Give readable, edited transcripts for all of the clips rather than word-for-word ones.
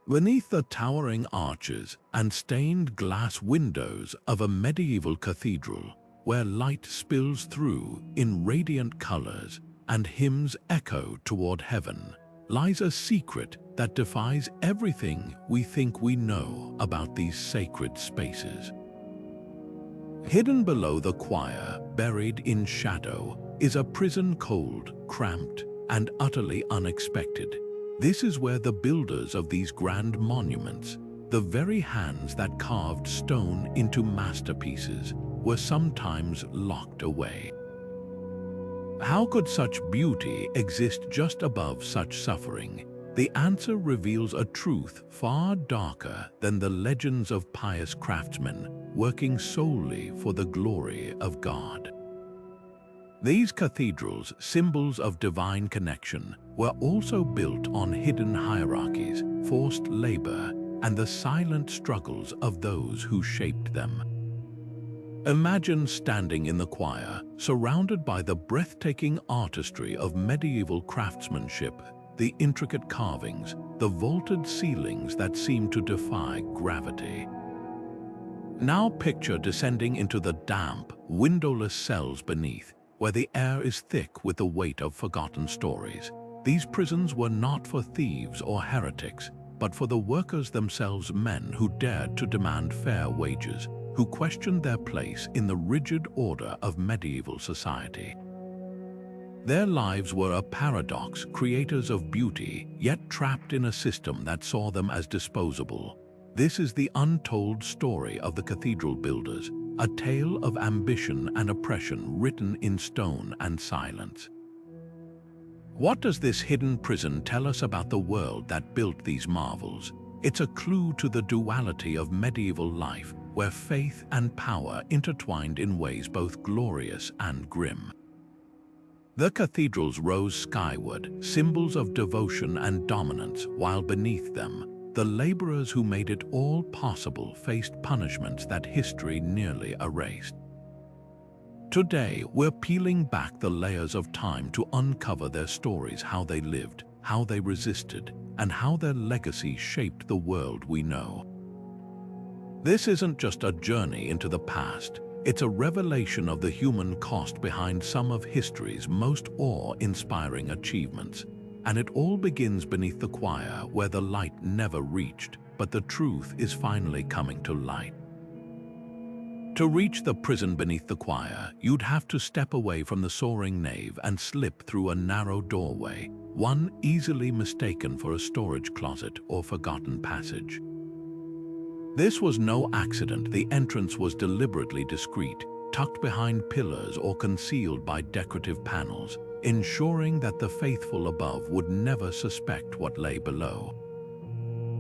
Beneath the towering arches and stained glass windows of a medieval cathedral, where light spills through in radiant colors and hymns echo toward heaven, lies a secret that defies everything we think we know about these sacred spaces. Hidden below the choir, buried in shadow, is a prison cold, cramped, and utterly unexpected. This is where the builders of these grand monuments, the very hands that carved stone into masterpieces, were sometimes locked away. How could such beauty exist just above such suffering? The answer reveals a truth far darker than the legends of pious craftsmen working solely for the glory of God. These cathedrals, symbols of divine connection, were also built on hidden hierarchies, forced labor, and the silent struggles of those who shaped them. Imagine standing in the choir, surrounded by the breathtaking artistry of medieval craftsmanship, the intricate carvings, the vaulted ceilings that seem to defy gravity. Now picture descending into the damp, windowless cells beneath, where the air is thick with the weight of forgotten stories. These prisons were not for thieves or heretics, but for the workers themselves, men who dared to demand fair wages, who questioned their place in the rigid order of medieval society. Their lives were a paradox, creators of beauty, yet trapped in a system that saw them as disposable. This is the untold story of the cathedral builders, a tale of ambition and oppression written in stone and silence. What does this hidden prison tell us about the world that built these marvels? It's a clue to the duality of medieval life, where faith and power intertwined in ways both glorious and grim. The cathedrals rose skyward, symbols of devotion and dominance, while beneath them, the laborers who made it all possible faced punishments that history nearly erased. Today, we're peeling back the layers of time to uncover their stories, how they lived, how they resisted, and how their legacy shaped the world we know. This isn't just a journey into the past, it's a revelation of the human cost behind some of history's most awe-inspiring achievements. And it all begins beneath the choir, where the light never reached, but the truth is finally coming to light. To reach the prison beneath the choir, you'd have to step away from the soaring nave and slip through a narrow doorway, one easily mistaken for a storage closet or forgotten passage. This was no accident. The entrance was deliberately discreet, tucked behind pillars or concealed by decorative panels, ensuring that the faithful above would never suspect what lay below.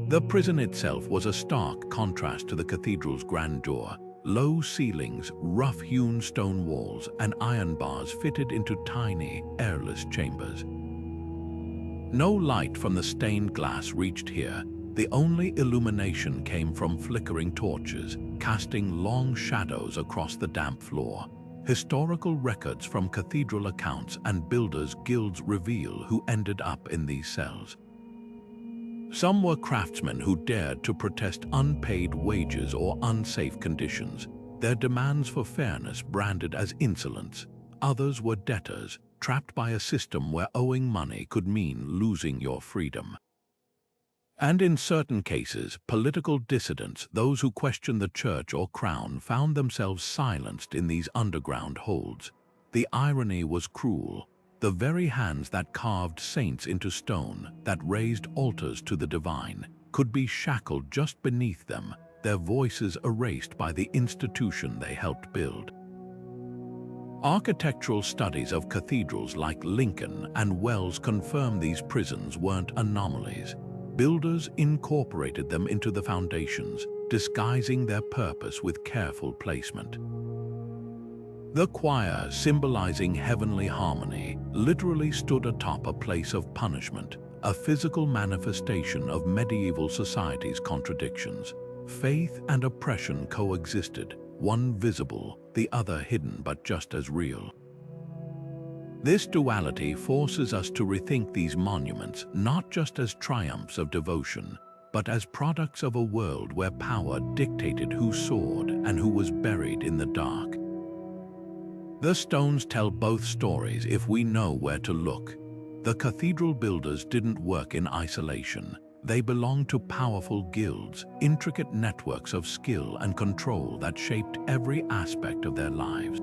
The prison itself was a stark contrast to the cathedral's grandeur. Low ceilings, rough-hewn stone walls, and iron bars fitted into tiny, airless chambers. No light from the stained glass reached here. The only illumination came from flickering torches, casting long shadows across the damp floor. Historical records from cathedral accounts and builders' guilds reveal who ended up in these cells. Some were craftsmen who dared to protest unpaid wages or unsafe conditions, their demands for fairness branded as insolence. Others were debtors, trapped by a system where owing money could mean losing your freedom. And in certain cases, political dissidents, those who questioned the church or crown, found themselves silenced in these underground holds. The irony was cruel. The very hands that carved saints into stone, that raised altars to the divine, could be shackled just beneath them, their voices erased by the institution they helped build. Architectural studies of cathedrals like Lincoln and Wells confirm these prisons weren't anomalies. Builders incorporated them into the foundations, disguising their purpose with careful placement. The choir, symbolizing heavenly harmony, literally stood atop a place of punishment, a physical manifestation of medieval society's contradictions. Faith and oppression coexisted, one visible, the other hidden but just as real. This duality forces us to rethink these monuments not just as triumphs of devotion, but as products of a world where power dictated who soared and who was buried in the dark. The stones tell both stories if we know where to look. The cathedral builders didn't work in isolation. They belonged to powerful guilds, intricate networks of skill and control that shaped every aspect of their lives.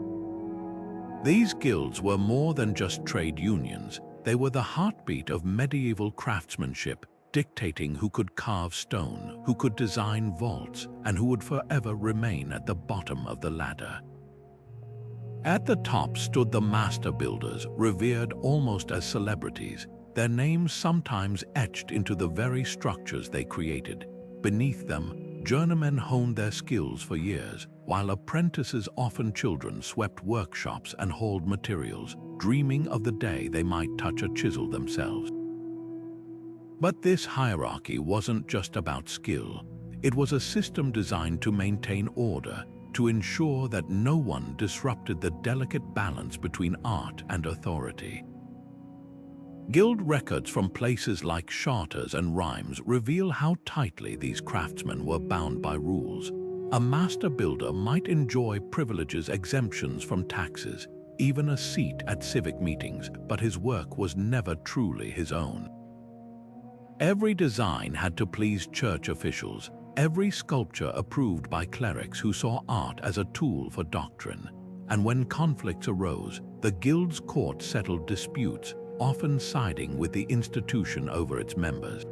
These guilds were more than just trade unions. They were the heartbeat of medieval craftsmanship, dictating who could carve stone, who could design vaults, and who would forever remain at the bottom of the ladder. At the top stood the master builders, revered almost as celebrities, their names sometimes etched into the very structures they created. Beneath them, journeymen honed their skills for years, while apprentices, often children, swept workshops and hauled materials, dreaming of the day they might touch a chisel themselves. But this hierarchy wasn't just about skill. It was a system designed to maintain order, to ensure that no one disrupted the delicate balance between art and authority. Guild records from places like Chartres and Reims reveal how tightly these craftsmen were bound by rules. A master builder might enjoy privileges, exemptions from taxes, even a seat at civic meetings, but his work was never truly his own. Every design had to please church officials, every sculpture approved by clerics who saw art as a tool for doctrine. And when conflicts arose, the guild's court settled disputes, often siding with the institution over its members.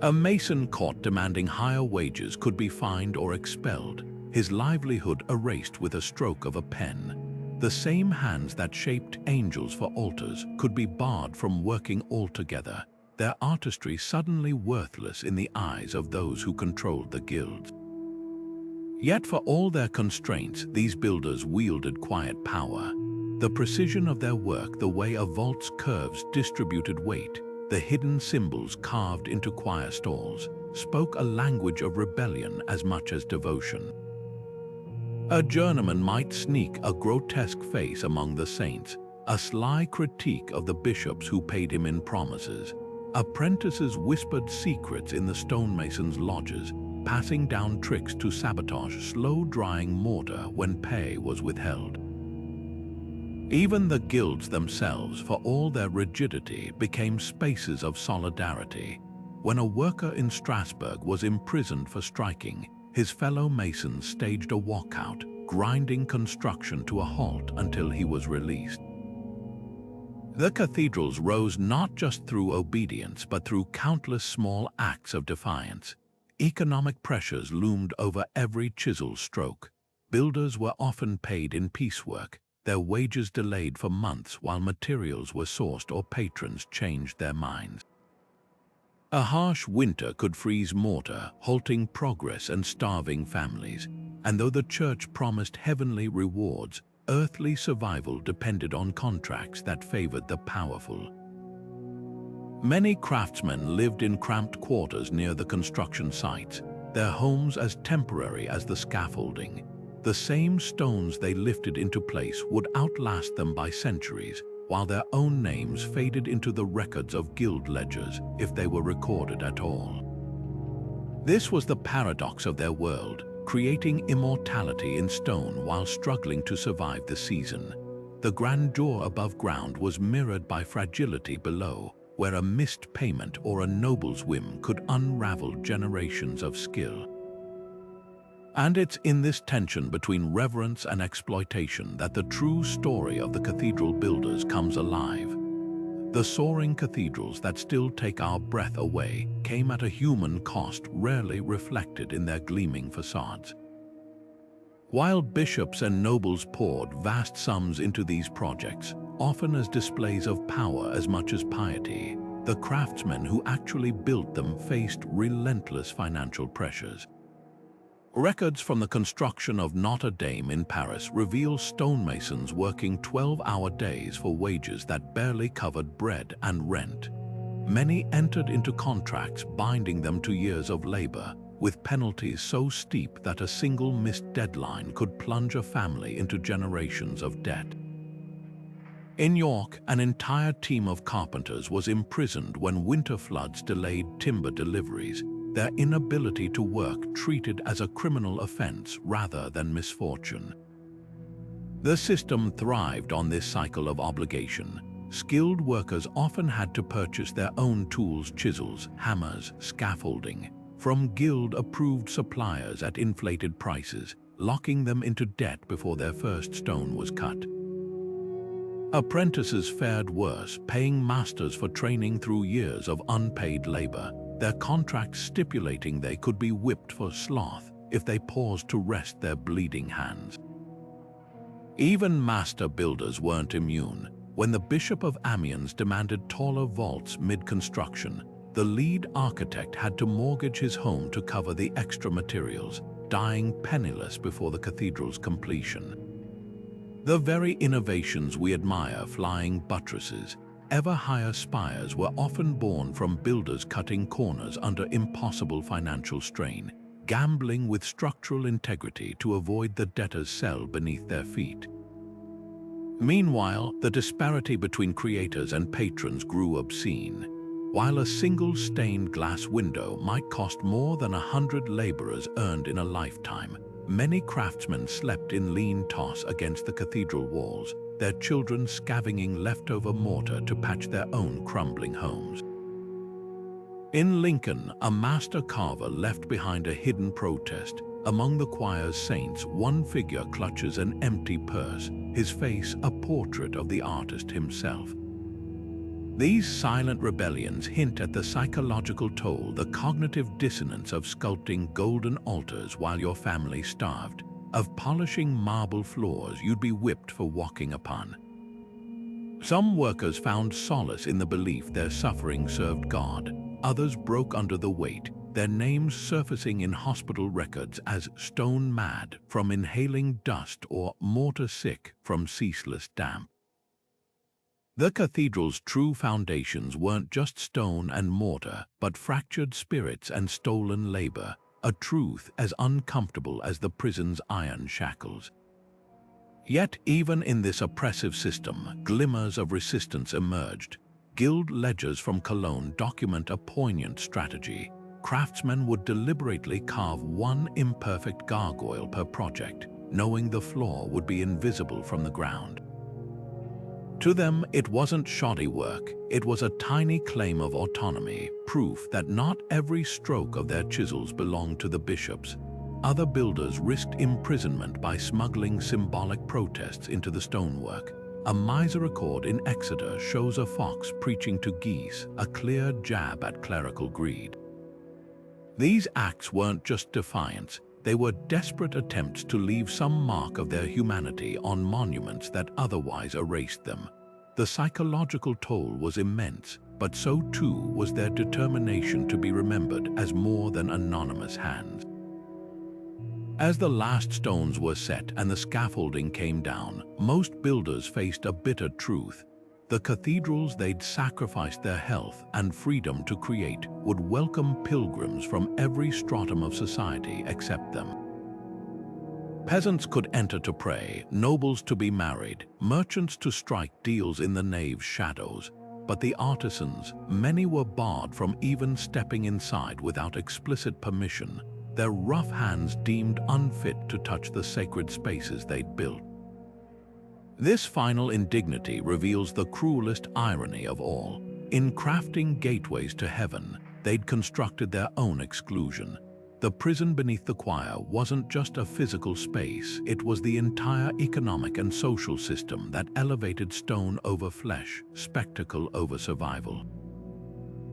A mason caught demanding higher wages could be fined or expelled, his livelihood erased with a stroke of a pen. The same hands that shaped angels for altars could be barred from working altogether, their artistry suddenly worthless in the eyes of those who controlled the guilds. Yet for all their constraints, these builders wielded quiet power. The precision of their work, the way a vault's curves distributed weight, the hidden symbols carved into choir stalls, spoke a language of rebellion as much as devotion. A journeyman might sneak a grotesque face among the saints, a sly critique of the bishops who paid him in promises. Apprentices whispered secrets in the stonemasons' lodges, passing down tricks to sabotage slow-drying mortar when pay was withheld. Even the guilds themselves, for all their rigidity, became spaces of solidarity. When a worker in Strasbourg was imprisoned for striking, his fellow masons staged a walkout, grinding construction to a halt until he was released. The cathedrals rose not just through obedience, but through countless small acts of defiance. Economic pressures loomed over every chisel stroke. Builders were often paid in piecework, their wages delayed for months while materials were sourced or patrons changed their minds. A harsh winter could freeze mortar, halting progress and starving families. And though the church promised heavenly rewards, earthly survival depended on contracts that favored the powerful. Many craftsmen lived in cramped quarters near the construction sites, their homes as temporary as the scaffolding. The same stones they lifted into place would outlast them by centuries, while their own names faded into the records of guild ledgers if they were recorded at all. This was the paradox of their world, creating immortality in stone while struggling to survive the season. The grandeur above ground was mirrored by fragility below, where a missed payment or a noble's whim could unravel generations of skill. And it's in this tension between reverence and exploitation that the true story of the cathedral builders comes alive. The soaring cathedrals that still take our breath away came at a human cost rarely reflected in their gleaming facades. While bishops and nobles poured vast sums into these projects, often as displays of power as much as piety, the craftsmen who actually built them faced relentless financial pressures. Records from the construction of Notre Dame in Paris reveal stonemasons working 12-hour days for wages that barely covered bread and rent. Many entered into contracts binding them to years of labor, with penalties so steep that a single missed deadline could plunge a family into generations of debt. In York, an entire team of carpenters was imprisoned when winter floods delayed timber deliveries. their inability to work treated as a criminal offense rather than misfortune. The system thrived on this cycle of obligation. Skilled workers often had to purchase their own tools, chisels, hammers, scaffolding, from guild-approved suppliers at inflated prices, locking them into debt before their first stone was cut. Apprentices fared worse, paying masters for training through years of unpaid labor, their contracts stipulating they could be whipped for sloth if they paused to rest their bleeding hands. Even master builders weren't immune. When the Bishop of Amiens demanded taller vaults mid-construction, the lead architect had to mortgage his home to cover the extra materials, dying penniless before the cathedral's completion. The very innovations we admire, flying buttresses, ever higher spires, were often born from builders cutting corners under impossible financial strain, gambling with structural integrity to avoid the debtor's cell beneath their feet. Meanwhile, the disparity between creators and patrons grew obscene. While a single stained glass window might cost more than 100 laborers earned in a lifetime, many craftsmen slept in lean toss against the cathedral walls, their children scavenging leftover mortar to patch their own crumbling homes. In Lincoln, a master carver left behind a hidden protest. Among the choir's saints, one figure clutches an empty purse, his face a portrait of the artist himself. These silent rebellions hint at the psychological toll, the cognitive dissonance of sculpting golden altars while your family starved, of polishing marble floors you'd be whipped for walking upon. Some workers found solace in the belief their suffering served God. Others broke under the weight, their names surfacing in hospital records as stone mad from inhaling dust or mortar sick from ceaseless damp. The cathedral's true foundations weren't just stone and mortar, but fractured spirits and stolen labor, a truth as uncomfortable as the prison's iron shackles. Yet even in this oppressive system, glimmers of resistance emerged. Guild ledgers from Cologne document a poignant strategy. Craftsmen would deliberately carve one imperfect gargoyle per project, knowing the floor would be invisible from the ground. To them, it wasn't shoddy work, it was a tiny claim of autonomy, proof that not every stroke of their chisels belonged to the bishops. Other builders risked imprisonment by smuggling symbolic protests into the stonework. A miser record in Exeter shows a fox preaching to geese, a clear jab at clerical greed. These acts weren't just defiance, they were desperate attempts to leave some mark of their humanity on monuments that otherwise erased them. The psychological toll was immense, but so too was their determination to be remembered as more than anonymous hands. As the last stones were set and the scaffolding came down, most builders faced a bitter truth. The cathedrals they'd sacrificed their health and freedom to create would welcome pilgrims from every stratum of society except them. Peasants could enter to pray, nobles to be married, merchants to strike deals in the nave's shadows. But the artisans, many were barred from even stepping inside without explicit permission, their rough hands deemed unfit to touch the sacred spaces they'd built. This final indignity reveals the cruelest irony of all. In crafting gateways to heaven, they'd constructed their own exclusion. The prison beneath the choir wasn't just a physical space, it was the entire economic and social system that elevated stone over flesh, spectacle over survival.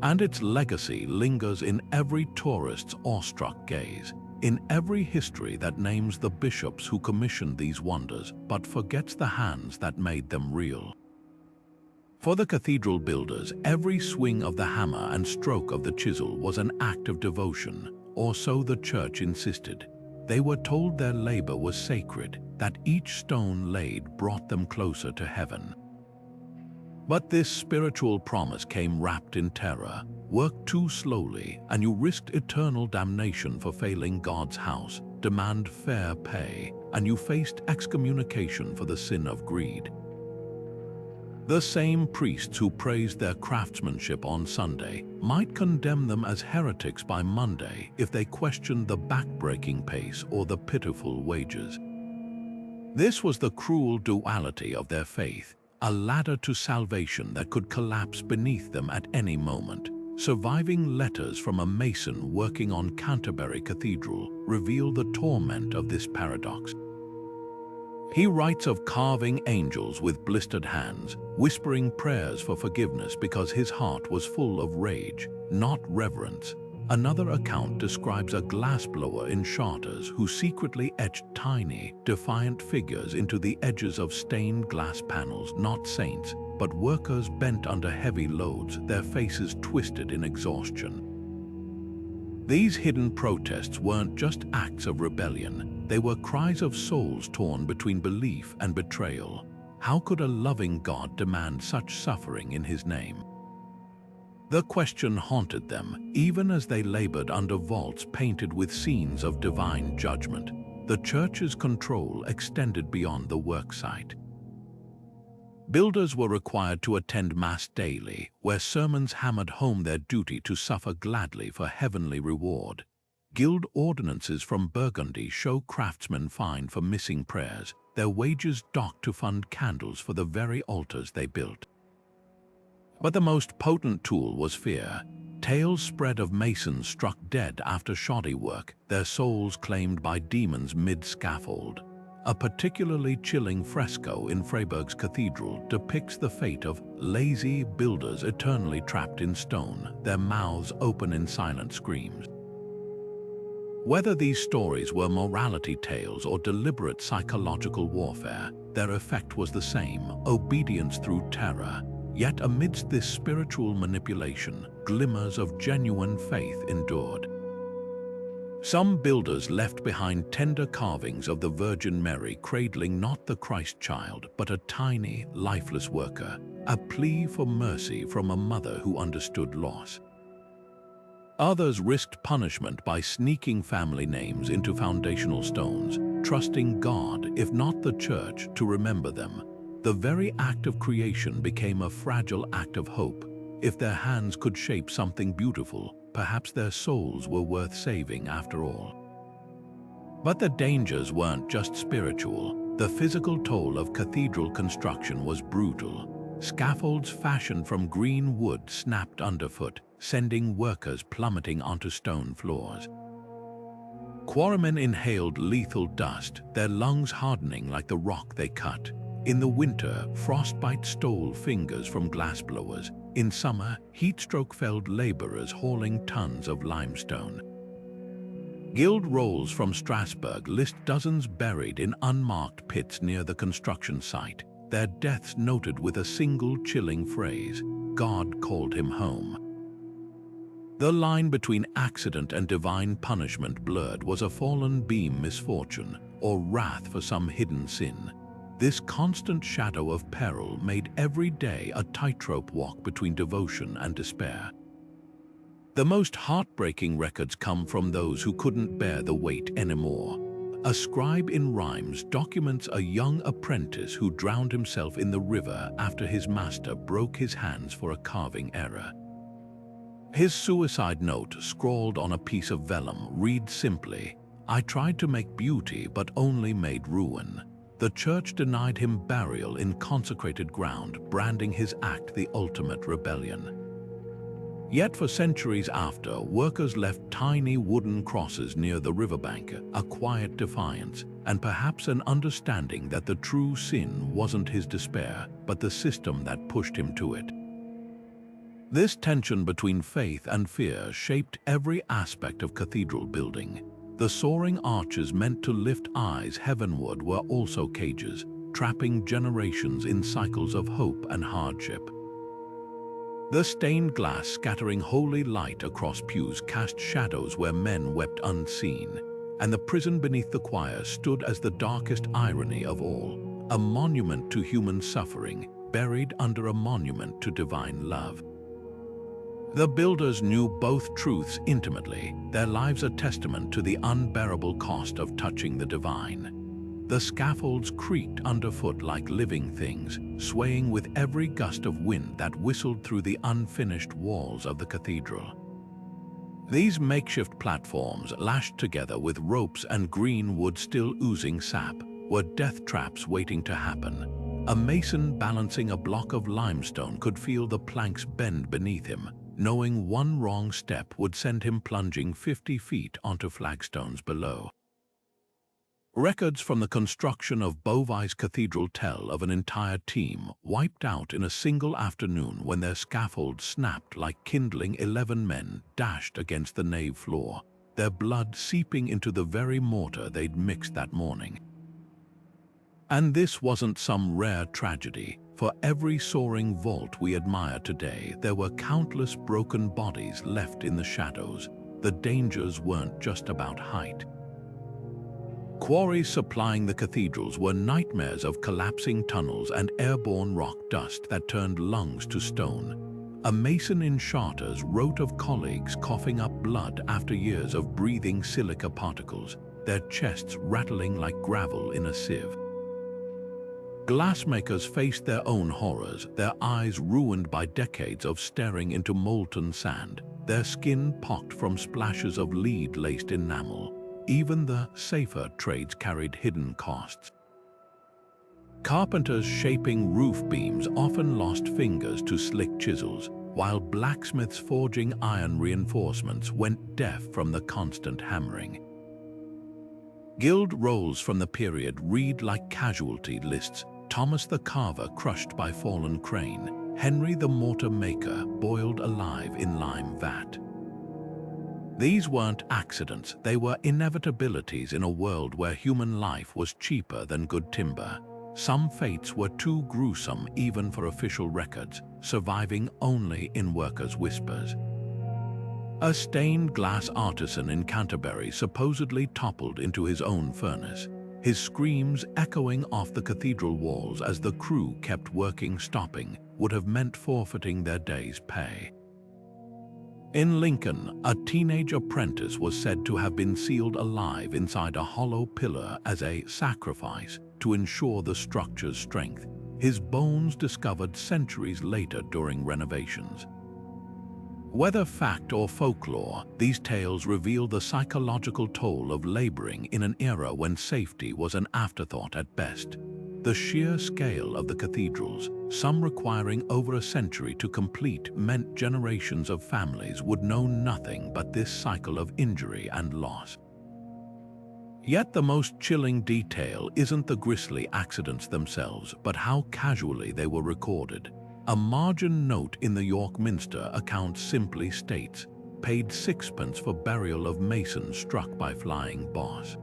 And its legacy lingers in every tourist's awestruck gaze, in every history that names the bishops who commissioned these wonders but forgets the hands that made them real. For the cathedral builders, every swing of the hammer and stroke of the chisel was an act of devotion, or so the church insisted. They were told their labor was sacred, that each stone laid brought them closer to heaven. But this spiritual promise came wrapped in terror. Work too slowly, and you risked eternal damnation for failing God's house. Demand fair pay, and you faced excommunication for the sin of greed. The same priests who praised their craftsmanship on Sunday might condemn them as heretics by Monday if they questioned the back-breaking pace or the pitiful wages. This was the cruel duality of their faith, a ladder to salvation that could collapse beneath them at any moment. Surviving letters from a mason working on Canterbury Cathedral reveal the torment of this paradox. He writes of carving angels with blistered hands, whispering prayers for forgiveness because his heart was full of rage, not reverence. Another account describes a glassblower in Chartres who secretly etched tiny, defiant figures into the edges of stained glass panels, not saints, but workers bent under heavy loads, their faces twisted in exhaustion. These hidden protests weren't just acts of rebellion, they were cries of souls torn between belief and betrayal. How could a loving God demand such suffering in his name? The question haunted them, even as they labored under vaults painted with scenes of divine judgment. The church's control extended beyond the worksite. Builders were required to attend Mass daily, where sermons hammered home their duty to suffer gladly for heavenly reward. Guild ordinances from Burgundy show craftsmen fined for missing prayers, their wages docked to fund candles for the very altars they built. But the most potent tool was fear. Tales spread of masons struck dead after shoddy work, their souls claimed by demons mid-scaffold. A particularly chilling fresco in Freiburg's cathedral depicts the fate of lazy builders eternally trapped in stone, their mouths open in silent screams. Whether these stories were morality tales or deliberate psychological warfare, their effect was the same: obedience through terror. Yet amidst this spiritual manipulation, glimmers of genuine faith endured. Some builders left behind tender carvings of the Virgin Mary cradling not the Christ child, but a tiny, lifeless worker, a plea for mercy from a mother who understood loss. Others risked punishment by sneaking family names into foundational stones, trusting God, if not the church, to remember them. The very act of creation became a fragile act of hope. If their hands could shape something beautiful, perhaps their souls were worth saving after all. But the dangers weren't just spiritual. The physical toll of cathedral construction was brutal. Scaffolds fashioned from green wood snapped underfoot, sending workers plummeting onto stone floors. Quarrymen inhaled lethal dust, their lungs hardening like the rock they cut. In the winter, frostbite stole fingers from glassblowers. In summer, heatstroke felled laborers hauling tons of limestone. Guild rolls from Strasbourg list dozens buried in unmarked pits near the construction site, their deaths noted with a single chilling phrase: God called him home. The line between accident and divine punishment blurred. Was a fallen beam misfortune, or wrath for some hidden sin? This constant shadow of peril made every day a tightrope walk between devotion and despair. The most heartbreaking records come from those who couldn't bear the weight anymore. A scribe in Rhymes documents a young apprentice who drowned himself in the river after his master broke his hands for a carving error. His suicide note, scrawled on a piece of vellum, reads simply, "I tried to make beauty but only made ruin." The church denied him burial in consecrated ground, branding his act the ultimate rebellion. Yet for centuries after, workers left tiny wooden crosses near the riverbank, a quiet defiance, and perhaps an understanding that the true sin wasn't his despair, but the system that pushed him to it. This tension between faith and fear shaped every aspect of cathedral building. The soaring arches meant to lift eyes heavenward were also cages, trapping generations in cycles of hope and hardship. The stained glass scattering holy light across pews cast shadows where men wept unseen, and the prison beneath the choir stood as the darkest irony of all, a monument to human suffering, buried under a monument to divine love. The builders knew both truths intimately, their lives a testament to the unbearable cost of touching the divine. The scaffolds creaked underfoot like living things, swaying with every gust of wind that whistled through the unfinished walls of the cathedral. These makeshift platforms, lashed together with ropes and green wood still oozing sap, were death traps waiting to happen. A mason balancing a block of limestone could feel the planks bend beneath him, knowing one wrong step would send him plunging 50 feet onto flagstones below. Records from the construction of Beauvais Cathedral tell of an entire team wiped out in a single afternoon when their scaffold snapped like kindling. 11 men dashed against the nave floor, their blood seeping into the very mortar they'd mixed that morning. And this wasn't some rare tragedy. For every soaring vault we admire today, there were countless broken bodies left in the shadows. The dangers weren't just about height. Quarries supplying the cathedrals were nightmares of collapsing tunnels and airborne rock dust that turned lungs to stone. A mason in Chartres wrote of colleagues coughing up blood after years of breathing silica particles, their chests rattling like gravel in a sieve. Glassmakers faced their own horrors, their eyes ruined by decades of staring into molten sand, their skin pocked from splashes of lead-laced enamel. Even the safer trades carried hidden costs. Carpenters shaping roof beams often lost fingers to slick chisels, while blacksmiths forging iron reinforcements went deaf from the constant hammering. Guild rolls from the period read like casualty lists: Thomas the Carver crushed by fallen crane, Henry the mortar maker boiled alive in lime vat. These weren't accidents, they were inevitabilities in a world where human life was cheaper than good timber. Some fates were too gruesome even for official records, surviving only in workers' whispers. A stained glass artisan in Canterbury supposedly toppled into his own furnace, his screams echoing off the cathedral walls as the crew kept working. Stopping would have meant forfeiting their day's pay. In Lincoln, a teenage apprentice was said to have been sealed alive inside a hollow pillar as a sacrifice to ensure the structure's strength, his bones discovered centuries later during renovations. Whether fact or folklore, these tales reveal the psychological toll of laboring in an era when safety was an afterthought at best. The sheer scale of the cathedrals, some requiring over a century to complete, meant generations of families would know nothing but this cycle of injury and loss. Yet the most chilling detail isn't the grisly accidents themselves, but how casually they were recorded. A margin note in the York Minster account simply states, "Paid 6pence for burial of mason struck by flying boss."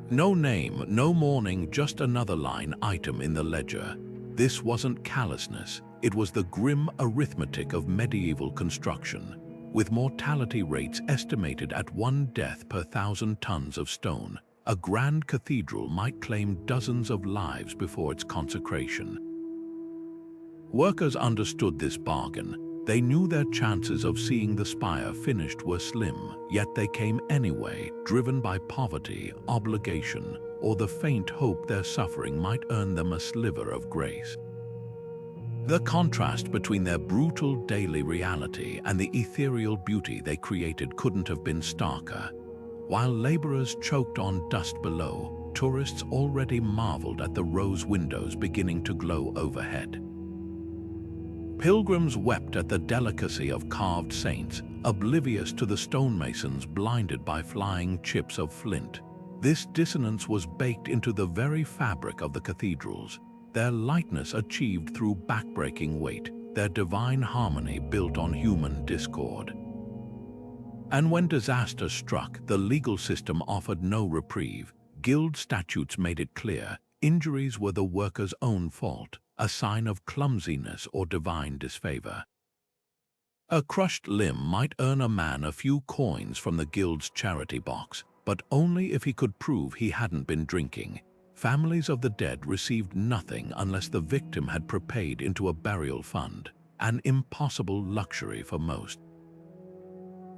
No name, no mourning, just another line item in the ledger. This wasn't callousness, it was the grim arithmetic of medieval construction. With mortality rates estimated at 1 death per 1,000 tons of stone, a grand cathedral might claim dozens of lives before its consecration. Workers understood this bargain. They knew their chances of seeing the spire finished were slim, yet they came anyway, driven by poverty, obligation, or the faint hope their suffering might earn them a sliver of grace. The contrast between their brutal daily reality and the ethereal beauty they created couldn't have been starker. While laborers choked on dust below, tourists already marveled at the rose windows beginning to glow overhead. Pilgrims wept at the delicacy of carved saints, oblivious to the stonemasons blinded by flying chips of flint. This dissonance was baked into the very fabric of the cathedrals, their lightness achieved through backbreaking weight, their divine harmony built on human discord. And when disaster struck, the legal system offered no reprieve. Guild statutes made it clear, injuries were the worker's own fault, a sign of clumsiness or divine disfavor. A crushed limb might earn a man a few coins from the guild's charity box, but only if he could prove he hadn't been drinking. Families of the dead received nothing unless the victim had prepaid into a burial fund, an impossible luxury for most.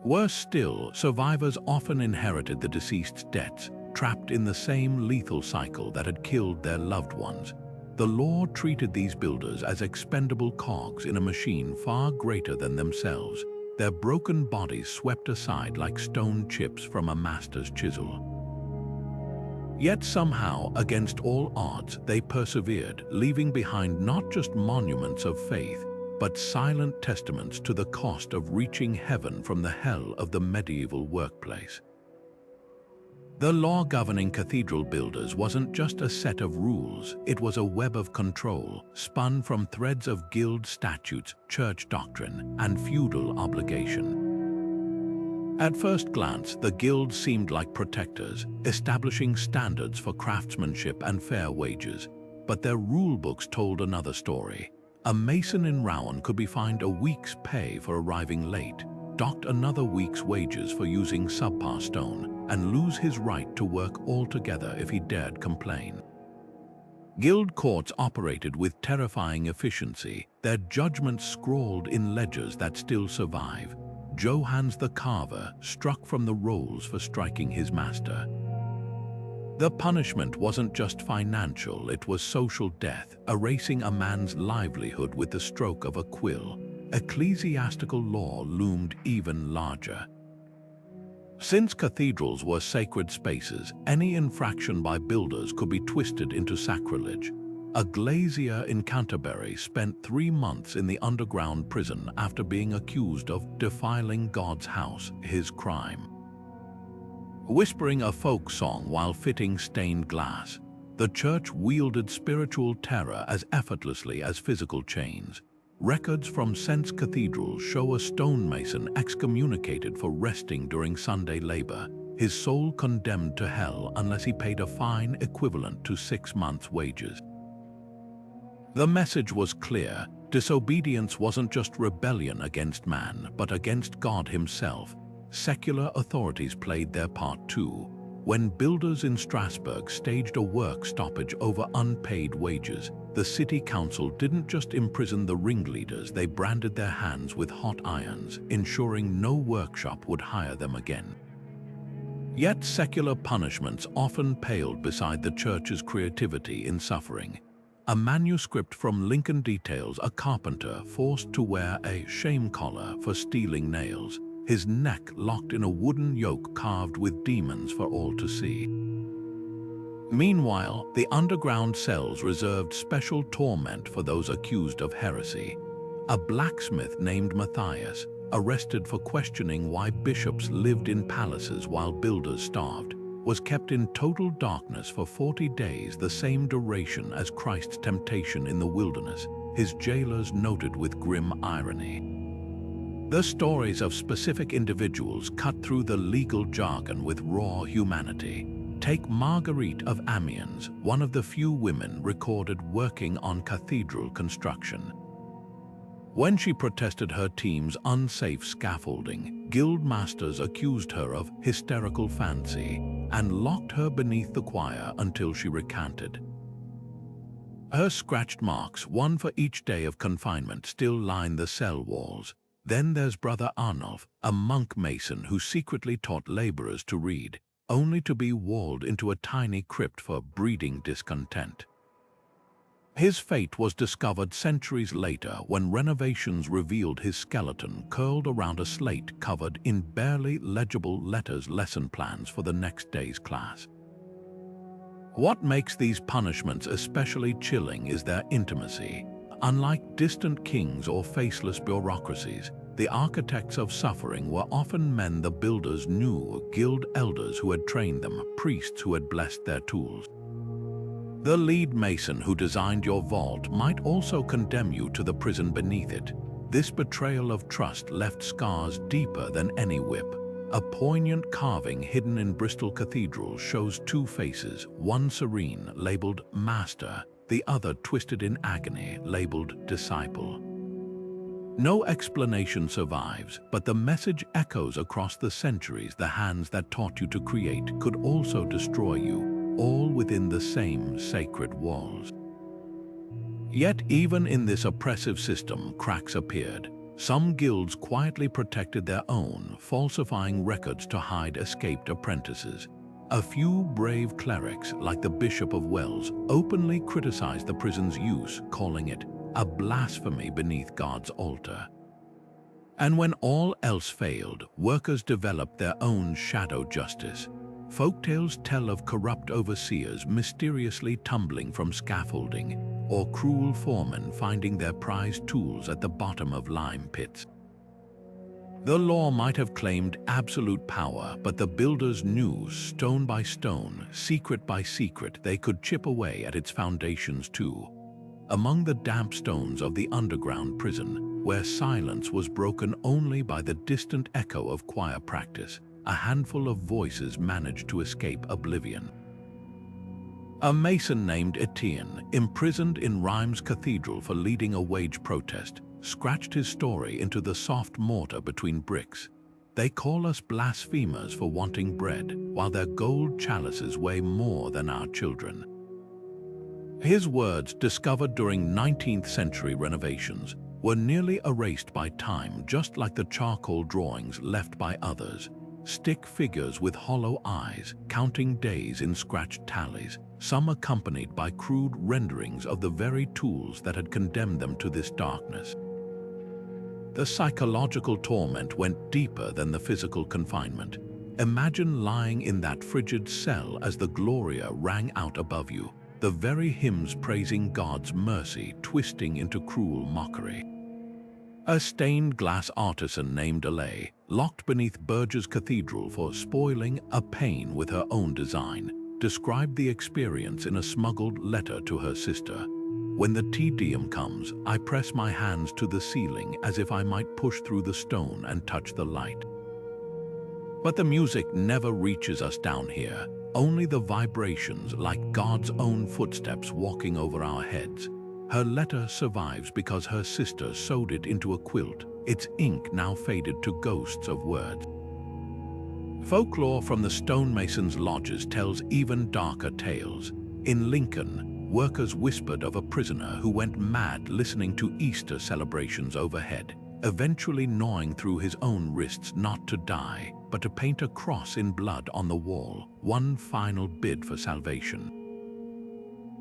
Worse still, survivors often inherited the deceased's debts, trapped in the same lethal cycle that had killed their loved ones. The law treated these builders as expendable cogs in a machine far greater than themselves, their broken bodies swept aside like stone chips from a master's chisel. Yet somehow, against all odds, they persevered, leaving behind not just monuments of faith, but silent testaments to the cost of reaching heaven from the hell of the medieval workplace. The law governing cathedral builders wasn't just a set of rules, it was a web of control, spun from threads of guild statutes, church doctrine, and feudal obligation. At first glance, the guilds seemed like protectors, establishing standards for craftsmanship and fair wages. But their rulebooks told another story. A mason in Rouen could be fined a week's pay for arriving late, docked another week's wages for using subpar stone, and lose his right to work altogether if he dared complain. Guild courts operated with terrifying efficiency, their judgments scrawled in ledgers that still survive. Johannes the carver struck from the rolls for striking his master. The punishment wasn't just financial, it was social death, erasing a man's livelihood with the stroke of a quill. Ecclesiastical law loomed even larger. Since cathedrals were sacred spaces, any infraction by builders could be twisted into sacrilege. A glazier in Canterbury spent 3 months in the underground prison after being accused of defiling God's house, his crime. Whispering a folk song while fitting stained glass, the church wielded spiritual terror as effortlessly as physical chains. Records from Sens Cathedral show a stonemason excommunicated for resting during Sunday labor, his soul condemned to hell unless he paid a fine equivalent to 6 months' wages. The message was clear. Disobedience wasn't just rebellion against man, but against God himself. Secular authorities played their part too. When builders in Strasbourg staged a work stoppage over unpaid wages, the city council didn't just imprison the ringleaders, they branded their hands with hot irons, ensuring no workshop would hire them again. Yet secular punishments often paled beside the church's creativity in suffering. A manuscript from Lincoln details a carpenter forced to wear a shame collar for stealing nails, his neck locked in a wooden yoke carved with demons for all to see. Meanwhile, the underground cells reserved special torment for those accused of heresy. A blacksmith named Matthias, arrested for questioning why bishops lived in palaces while builders starved, was kept in total darkness for 40 days, the same duration as Christ's temptation in the wilderness, his jailers noted with grim irony. The stories of specific individuals cut through the legal jargon with raw humanity. Take Marguerite of Amiens, one of the few women recorded working on cathedral construction. When she protested her team's unsafe scaffolding, guild masters accused her of hysterical fancy and locked her beneath the choir until she recanted. Her scratched marks, one for each day of confinement, still line the cell walls. Then there's Brother Arnulf, a monk mason who secretly taught laborers to read, only to be walled into a tiny crypt for breeding discontent. His fate was discovered centuries later when renovations revealed his skeleton curled around a slate covered in barely legible letters, lesson plans for the next day's class. What makes these punishments especially chilling is their intimacy. Unlike distant kings or faceless bureaucracies, the architects of suffering were often men the builders knew, guild elders who had trained them, priests who had blessed their tools. The lead mason who designed your vault might also condemn you to the prison beneath it. This betrayal of trust left scars deeper than any whip. A poignant carving hidden in Bristol Cathedral shows 2 faces, one serene, labeled Master, the other twisted in agony, labeled Disciple. No explanation survives, but the message echoes across the centuries. The hands that taught you to create could also destroy you, all within the same sacred walls. Yet even in this oppressive system, cracks appeared. Some guilds quietly protected their own, falsifying records to hide escaped apprentices. A few brave clerics, like the Bishop of Wells, openly criticized the prison's use, calling it a blasphemy beneath God's altar. And when all else failed, workers developed their own shadow justice. Folktales tell of corrupt overseers mysteriously tumbling from scaffolding, or cruel foremen finding their prized tools at the bottom of lime pits. The law might have claimed absolute power, but the builders knew, stone by stone, secret by secret, they could chip away at its foundations too. Among the damp stones of the underground prison, where silence was broken only by the distant echo of choir practice, a handful of voices managed to escape oblivion. A mason named Etienne, imprisoned in Rheims Cathedral for leading a wage protest, scratched his story into the soft mortar between bricks. They call us blasphemers for wanting bread, while their gold chalices weigh more than our children. His words, discovered during 19th century renovations, were nearly erased by time, just like the charcoal drawings left by others. Stick figures with hollow eyes, counting days in scratched tallies, some accompanied by crude renderings of the very tools that had condemned them to this darkness. The psychological torment went deeper than the physical confinement. Imagine lying in that frigid cell as the Gloria rang out above you, the very hymns praising God's mercy twisting into cruel mockery. A stained glass artisan named Alay, locked beneath Bourges Cathedral for spoiling a pane with her own design, described the experience in a smuggled letter to her sister. When the Te Deum comes, I press my hands to the ceiling as if I might push through the stone and touch the light. But the music never reaches us down here, only the vibrations, like God's own footsteps walking over our heads. Her letter survives because her sister sewed it into a quilt, its ink now faded to ghosts of words. Folklore from the stonemasons' lodges tells even darker tales. In Lincoln, workers whispered of a prisoner who went mad listening to Easter celebrations overhead, eventually gnawing through his own wrists not to die, but to paint a cross in blood on the wall, one final bid for salvation.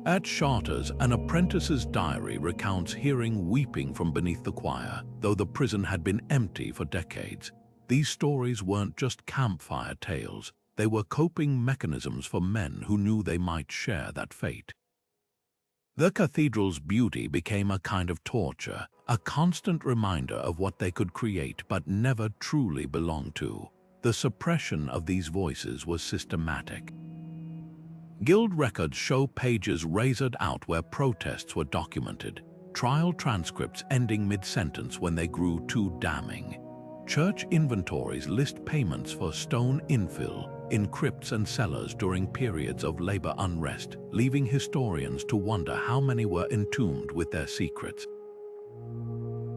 At Chartres, an apprentice's diary recounts hearing weeping from beneath the choir, though the prison had been empty for decades. These stories weren't just campfire tales, they were coping mechanisms for men who knew they might share that fate. The cathedral's beauty became a kind of torture, a constant reminder of what they could create but never truly belong to. The suppression of these voices was systematic. Guild records show pages razored out where protests were documented, trial transcripts ending mid-sentence when they grew too damning. Church inventories list payments for stone infill in crypts and cellars during periods of labor unrest, leaving historians to wonder how many were entombed with their secrets.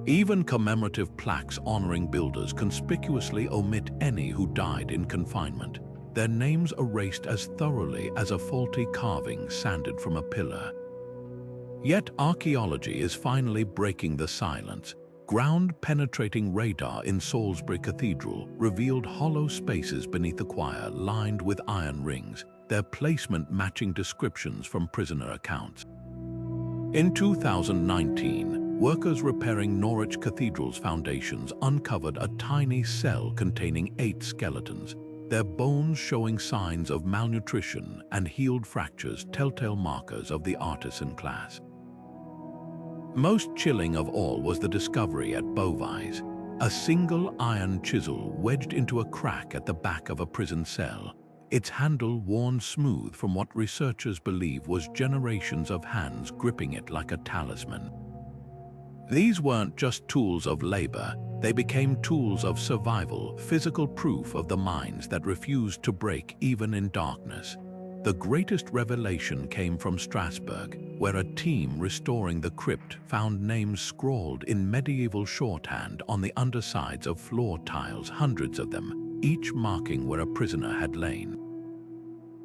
Even commemorative plaques honoring builders conspicuously omit any who died in confinement, their names erased as thoroughly as a faulty carving sanded from a pillar. Yet archaeology is finally breaking the silence. Ground-penetrating radar in Salisbury Cathedral revealed hollow spaces beneath the choir lined with iron rings, their placement matching descriptions from prisoner accounts. In 2019, workers repairing Norwich Cathedral's foundations uncovered a tiny cell containing 8 skeletons, their bones showing signs of malnutrition and healed fractures, telltale markers of the artisan class. Most chilling of all was the discovery at Beauvais, a single iron chisel wedged into a crack at the back of a prison cell, its handle worn smooth from what researchers believe was generations of hands gripping it like a talisman. These weren't just tools of labor, they became tools of survival, physical proof of the minds that refused to break even in darkness. The greatest revelation came from Strasbourg, where a team restoring the crypt found names scrawled in medieval shorthand on the undersides of floor tiles, hundreds of them, each marking where a prisoner had lain.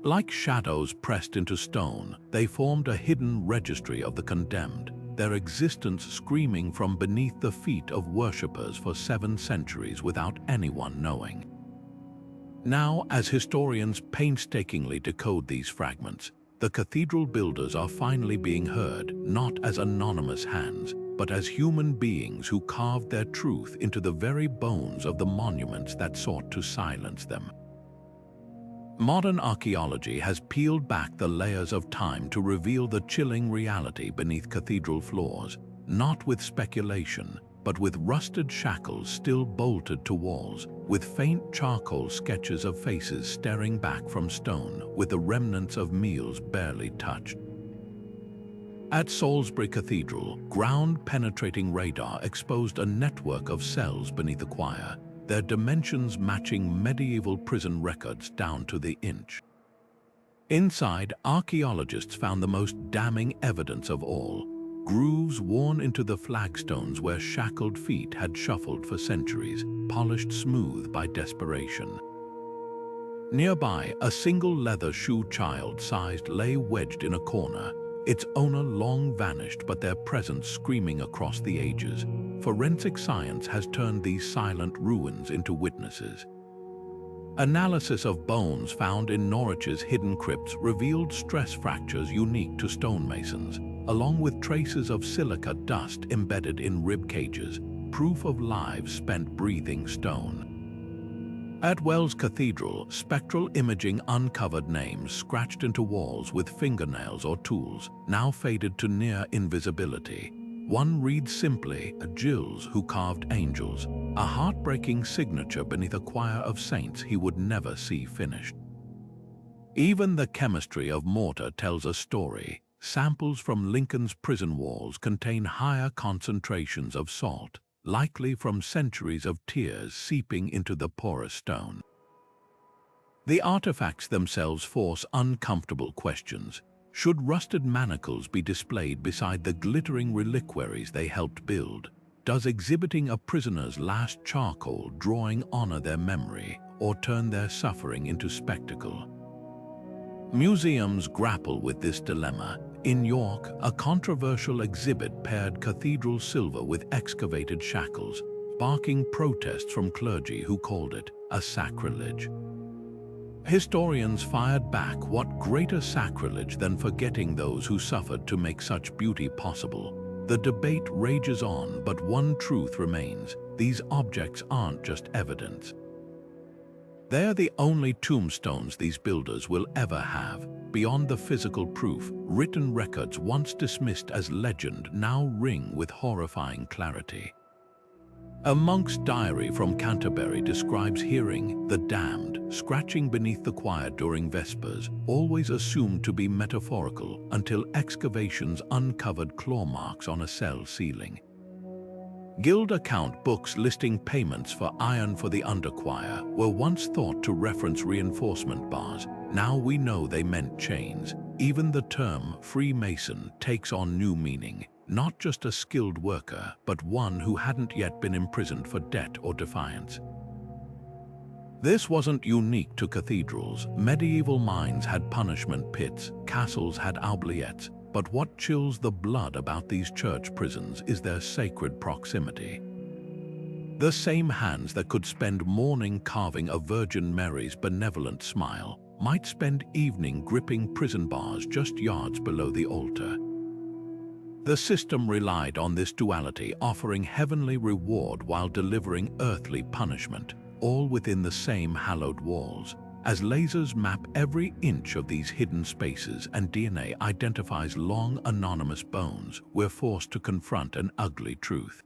Like shadows pressed into stone, they formed a hidden registry of the condemned, their existence screaming from beneath the feet of worshippers for 7 centuries without anyone knowing. Now, as historians painstakingly decode these fragments, the cathedral builders are finally being heard, not as anonymous hands, but as human beings who carved their truth into the very bones of the monuments that sought to silence them. Modern archaeology has peeled back the layers of time to reveal the chilling reality beneath cathedral floors, not with speculation, but with rusted shackles still bolted to walls, with faint charcoal sketches of faces staring back from stone, with the remnants of meals barely touched. At Salisbury Cathedral, ground-penetrating radar exposed a network of cells beneath the choir, their dimensions matching medieval prison records down to the inch. Inside, archaeologists found the most damning evidence of all: grooves worn into the flagstones where shackled feet had shuffled for centuries, polished smooth by desperation. Nearby, a single leather shoe child-sized lay wedged in a corner, its owner long vanished but their presence screaming across the ages. Forensic science has turned these silent ruins into witnesses. Analysis of bones found in Norwich's hidden crypts revealed stress fractures unique to stonemasons, along with traces of silica dust embedded in rib cages, proof of lives spent breathing stone. At Wells Cathedral, spectral imaging uncovered names scratched into walls with fingernails or tools, now faded to near invisibility. One reads simply, "Gilles who carved angels," a heartbreaking signature beneath a choir of saints he would never see finished. Even the chemistry of mortar tells a story. Samples from Lincoln's prison walls contain higher concentrations of salt, likely from centuries of tears seeping into the porous stone. The artifacts themselves force uncomfortable questions. Should rusted manacles be displayed beside the glittering reliquaries they helped build? Does exhibiting a prisoner's last charcoal drawing honor their memory or turn their suffering into spectacle? Museums grapple with this dilemma. In York, a controversial exhibit paired cathedral silver with excavated shackles, sparking protests from clergy who called it a sacrilege. Historians fired back: what greater sacrilege than forgetting those who suffered to make such beauty possible? The debate rages on, but one truth remains: these objects aren't just evidence. They're the only tombstones these builders will ever have. Beyond the physical proof, written records once dismissed as legend now ring with horrifying clarity. A monk's diary from Canterbury describes hearing the damned scratching beneath the choir during Vespers, always assumed to be metaphorical until excavations uncovered claw marks on a cell ceiling. Guild account books listing payments for iron for the underchoir were once thought to reference reinforcement bars. Now we know they meant chains. Even the term Freemason takes on new meaning. Not just a skilled worker, but one who hadn't yet been imprisoned for debt or defiance. This wasn't unique to cathedrals. Medieval mines had punishment pits, castles had oubliettes, but what chills the blood about these church prisons is their sacred proximity. The same hands that could spend morning carving a Virgin Mary's benevolent smile might spend evening gripping prison bars just yards below the altar. The system relied on this duality, offering heavenly reward while delivering earthly punishment, all within the same hallowed walls. As lasers map every inch of these hidden spaces and DNA identifies long anonymous bones, we're forced to confront an ugly truth.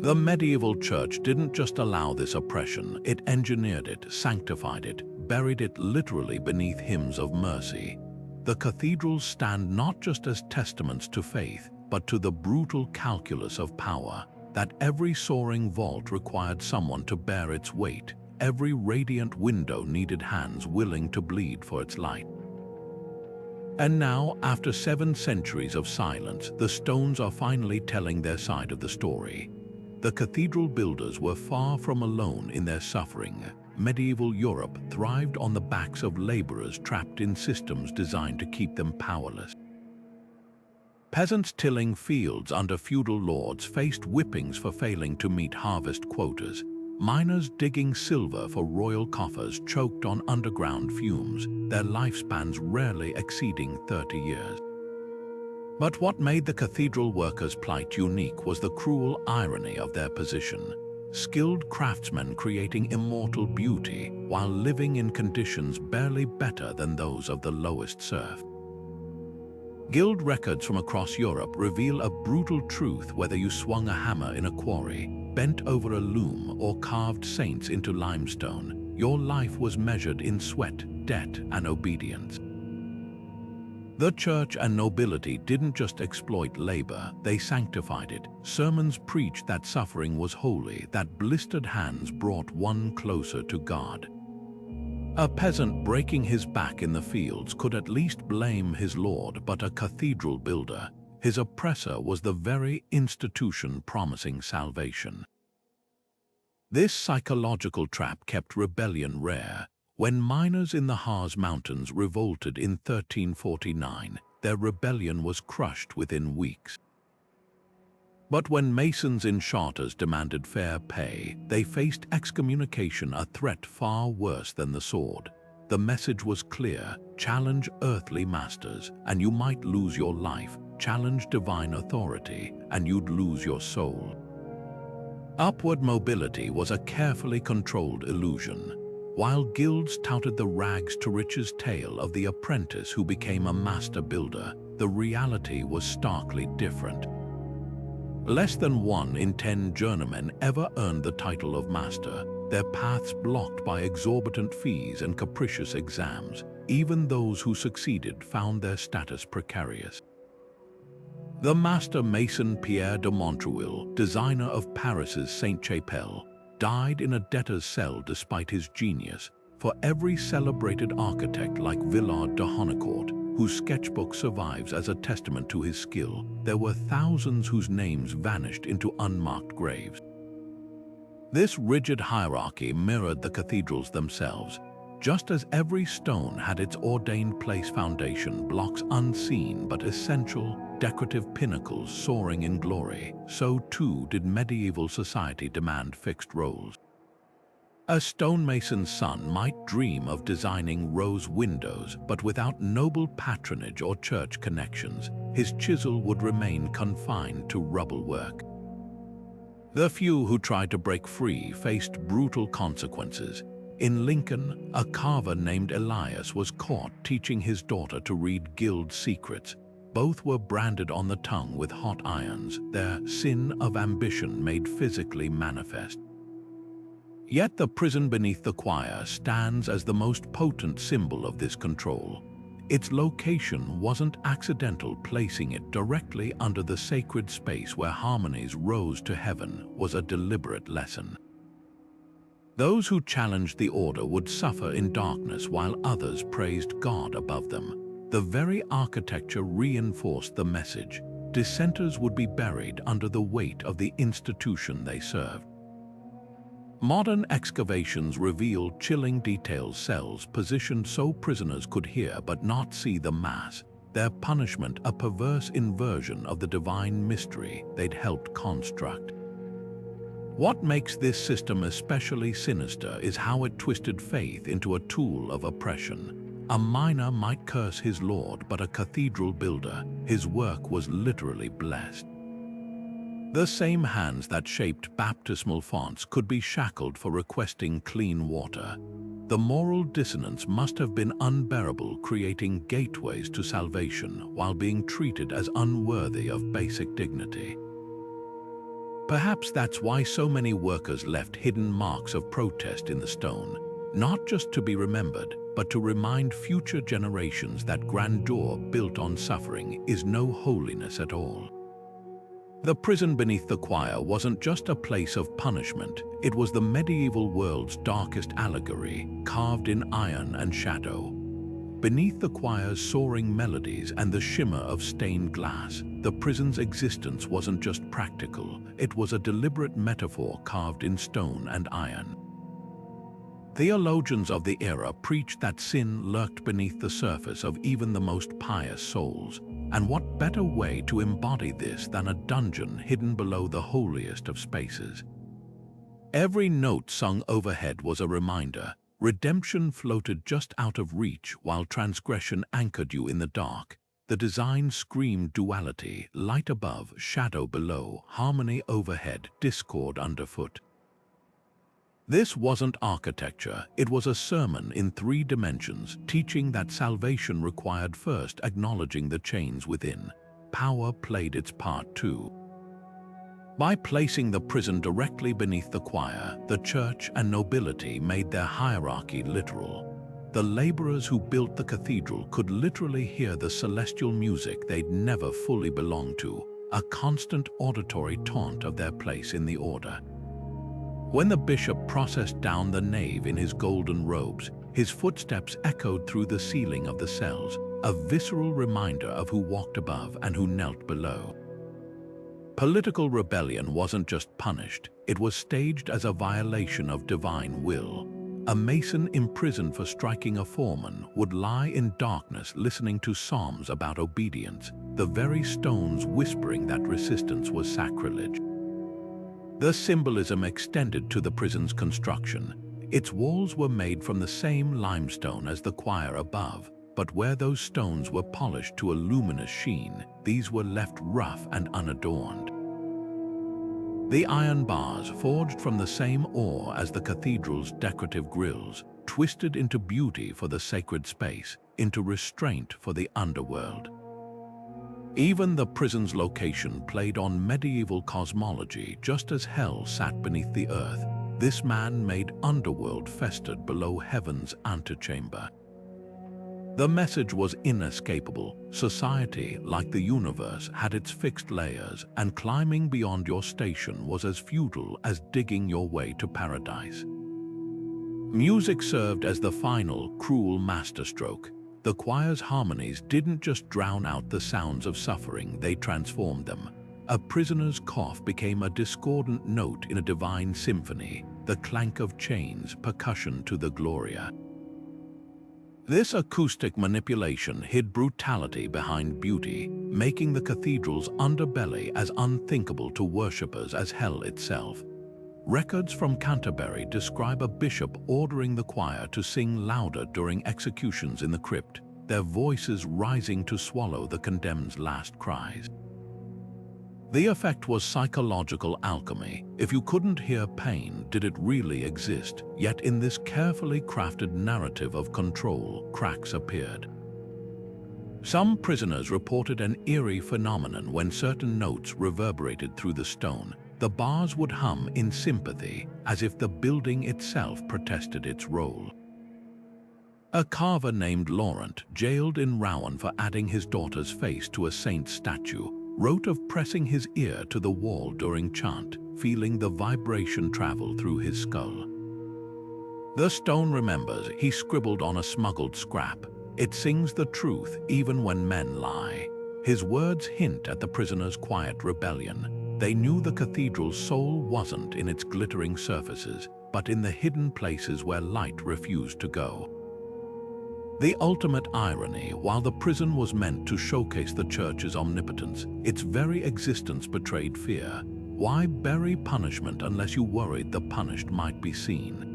The medieval church didn't just allow this oppression, it engineered it, sanctified it, buried it literally beneath hymns of mercy. The cathedrals stand not just as testaments to faith, but to the brutal calculus of power, that every soaring vault required someone to bear its weight, every radiant window needed hands willing to bleed for its light. And now, after 7 centuries of silence, the stones are finally telling their side of the story. The cathedral builders were far from alone in their suffering. Medieval Europe thrived on the backs of laborers trapped in systems designed to keep them powerless. Peasants tilling fields under feudal lords faced whippings for failing to meet harvest quotas. miners digging silver for royal coffers choked on underground fumes, their lifespans rarely exceeding 30 years. But what made the cathedral workers' plight unique was the cruel irony of their position. Skilled craftsmen creating immortal beauty while living in conditions barely better than those of the lowest serf. Guild records from across Europe reveal a brutal truth: whether you swung a hammer in a quarry, bent over a loom, or carved saints into limestone, your life was measured in sweat, debt, and obedience. The church and nobility didn't just exploit labor, they sanctified it. Sermons preached that suffering was holy, that blistered hands brought one closer to God. A peasant breaking his back in the fields could at least blame his lord, but a cathedral builder, his oppressor, was the very institution promising salvation. This psychological trap kept rebellion rare. When miners in the Harz Mountains revolted in 1349, their rebellion was crushed within weeks. But when masons in Chartres demanded fair pay, they faced excommunication, a threat far worse than the sword. The message was clear: challenge earthly masters, and you might lose your life. Challenge divine authority, and you'd lose your soul. Upward mobility was a carefully controlled illusion. While guilds touted the rags to riches tale of the apprentice who became a master builder, the reality was starkly different. Less than 1 in 10 journeymen ever earned the title of master, their paths blocked by exorbitant fees and capricious exams. Even those who succeeded found their status precarious. The master mason Pierre de Montreuil, designer of Paris's Sainte-Chapelle, died in a debtor's cell despite his genius. For every celebrated architect like Villard de Honnecourt, whose sketchbook survives as a testament to his skill, there were thousands whose names vanished into unmarked graves. This rigid hierarchy mirrored the cathedrals themselves. Just as every stone had its ordained place, foundation blocks unseen but essential, decorative pinnacles soaring in glory, so too did medieval society demand fixed roles. A stonemason's son might dream of designing rose windows, but without noble patronage or church connections, his chisel would remain confined to rubble work. The few who tried to break free faced brutal consequences. In Lincoln, a carver named Elias was caught teaching his daughter to read guild secrets. Both were branded on the tongue with hot irons, their sin of ambition made physically manifest. Yet the prison beneath the choir stands as the most potent symbol of this control. Its location wasn't accidental. Placing it directly under the sacred space where harmonies rose to heaven was a deliberate lesson. Those who challenged the order would suffer in darkness while others praised God above them. The very architecture reinforced the message. Dissenters would be buried under the weight of the institution they served. Modern excavations reveal chilling details: cells positioned so prisoners could hear but not see the Mass, their punishment a perverse inversion of the divine mystery they'd helped construct. What makes this system especially sinister is how it twisted faith into a tool of oppression. A miner might curse his lord, but a cathedral builder, his work was literally blessed. The same hands that shaped baptismal fonts could be shackled for requesting clean water. The moral dissonance must have been unbearable, creating gateways to salvation while being treated as unworthy of basic dignity. Perhaps that's why so many workers left hidden marks of protest in the stone, not just to be remembered, but to remind future generations that grandeur built on suffering is no holiness at all. The prison beneath the choir wasn't just a place of punishment, it was the medieval world's darkest allegory, carved in iron and shadow. Beneath the choir's soaring melodies and the shimmer of stained glass, the prison's existence wasn't just practical, it was a deliberate metaphor carved in stone and iron. Theologians of the era preached that sin lurked beneath the surface of even the most pious souls, and what better way to embody this than a dungeon hidden below the holiest of spaces? Every note sung overhead was a reminder. Redemption floated just out of reach while transgression anchored you in the dark. The design screamed duality, light above, shadow below, harmony overhead, discord underfoot. This wasn't architecture, it was a sermon in 3 dimensions, teaching that salvation required first acknowledging the chains within. Power played its part too. By placing the prison directly beneath the choir, the church and nobility made their hierarchy literal. The laborers who built the cathedral could literally hear the celestial music they'd never fully belonged to, a constant auditory taunt of their place in the order. When the bishop processed down the nave in his golden robes, his footsteps echoed through the ceiling of the cells, a visceral reminder of who walked above and who knelt below. Political rebellion wasn't just punished, it was staged as a violation of divine will. A mason imprisoned for striking a foreman would lie in darkness listening to psalms about obedience, the very stones whispering that resistance was sacrilege. The symbolism extended to the prison's construction. Its walls were made from the same limestone as the choir above, but where those stones were polished to a luminous sheen, these were left rough and unadorned. The iron bars, forged from the same ore as the cathedral's decorative grills, twisted into beauty for the sacred space, into restraint for the underworld. Even the prison's location played on medieval cosmology, just as hell sat beneath the earth. This man-made underworld festered below heaven's antechamber. The message was inescapable. Society, like the universe, had its fixed layers, and climbing beyond your station was as futile as digging your way to paradise. Music served as the final, cruel masterstroke. The choir's harmonies didn't just drown out the sounds of suffering, they transformed them. A prisoner's cough became a discordant note in a divine symphony, the clank of chains, percussion to the Gloria. This acoustic manipulation hid brutality behind beauty, making the cathedral's underbelly as unthinkable to worshippers as hell itself. Records from Canterbury describe a bishop ordering the choir to sing louder during executions in the crypt, their voices rising to swallow the condemned's last cries. The effect was psychological alchemy. If you couldn't hear pain, did it really exist? Yet in this carefully crafted narrative of control, cracks appeared. Some prisoners reported an eerie phenomenon when certain notes reverberated through the stone. The bars would hum in sympathy, as if the building itself protested its role. A carver named Laurent, jailed in Rouen for adding his daughter's face to a saint's statue, wrote of pressing his ear to the wall during chant, feeling the vibration travel through his skull. The stone remembers, he scribbled on a smuggled scrap. It sings the truth even when men lie. His words hint at the prisoner's quiet rebellion. They knew the cathedral's soul wasn't in its glittering surfaces, but in the hidden places where light refused to go. The ultimate irony, while the prison was meant to showcase the church's omnipotence, its very existence betrayed fear. Why bury punishment unless you worried the punished might be seen?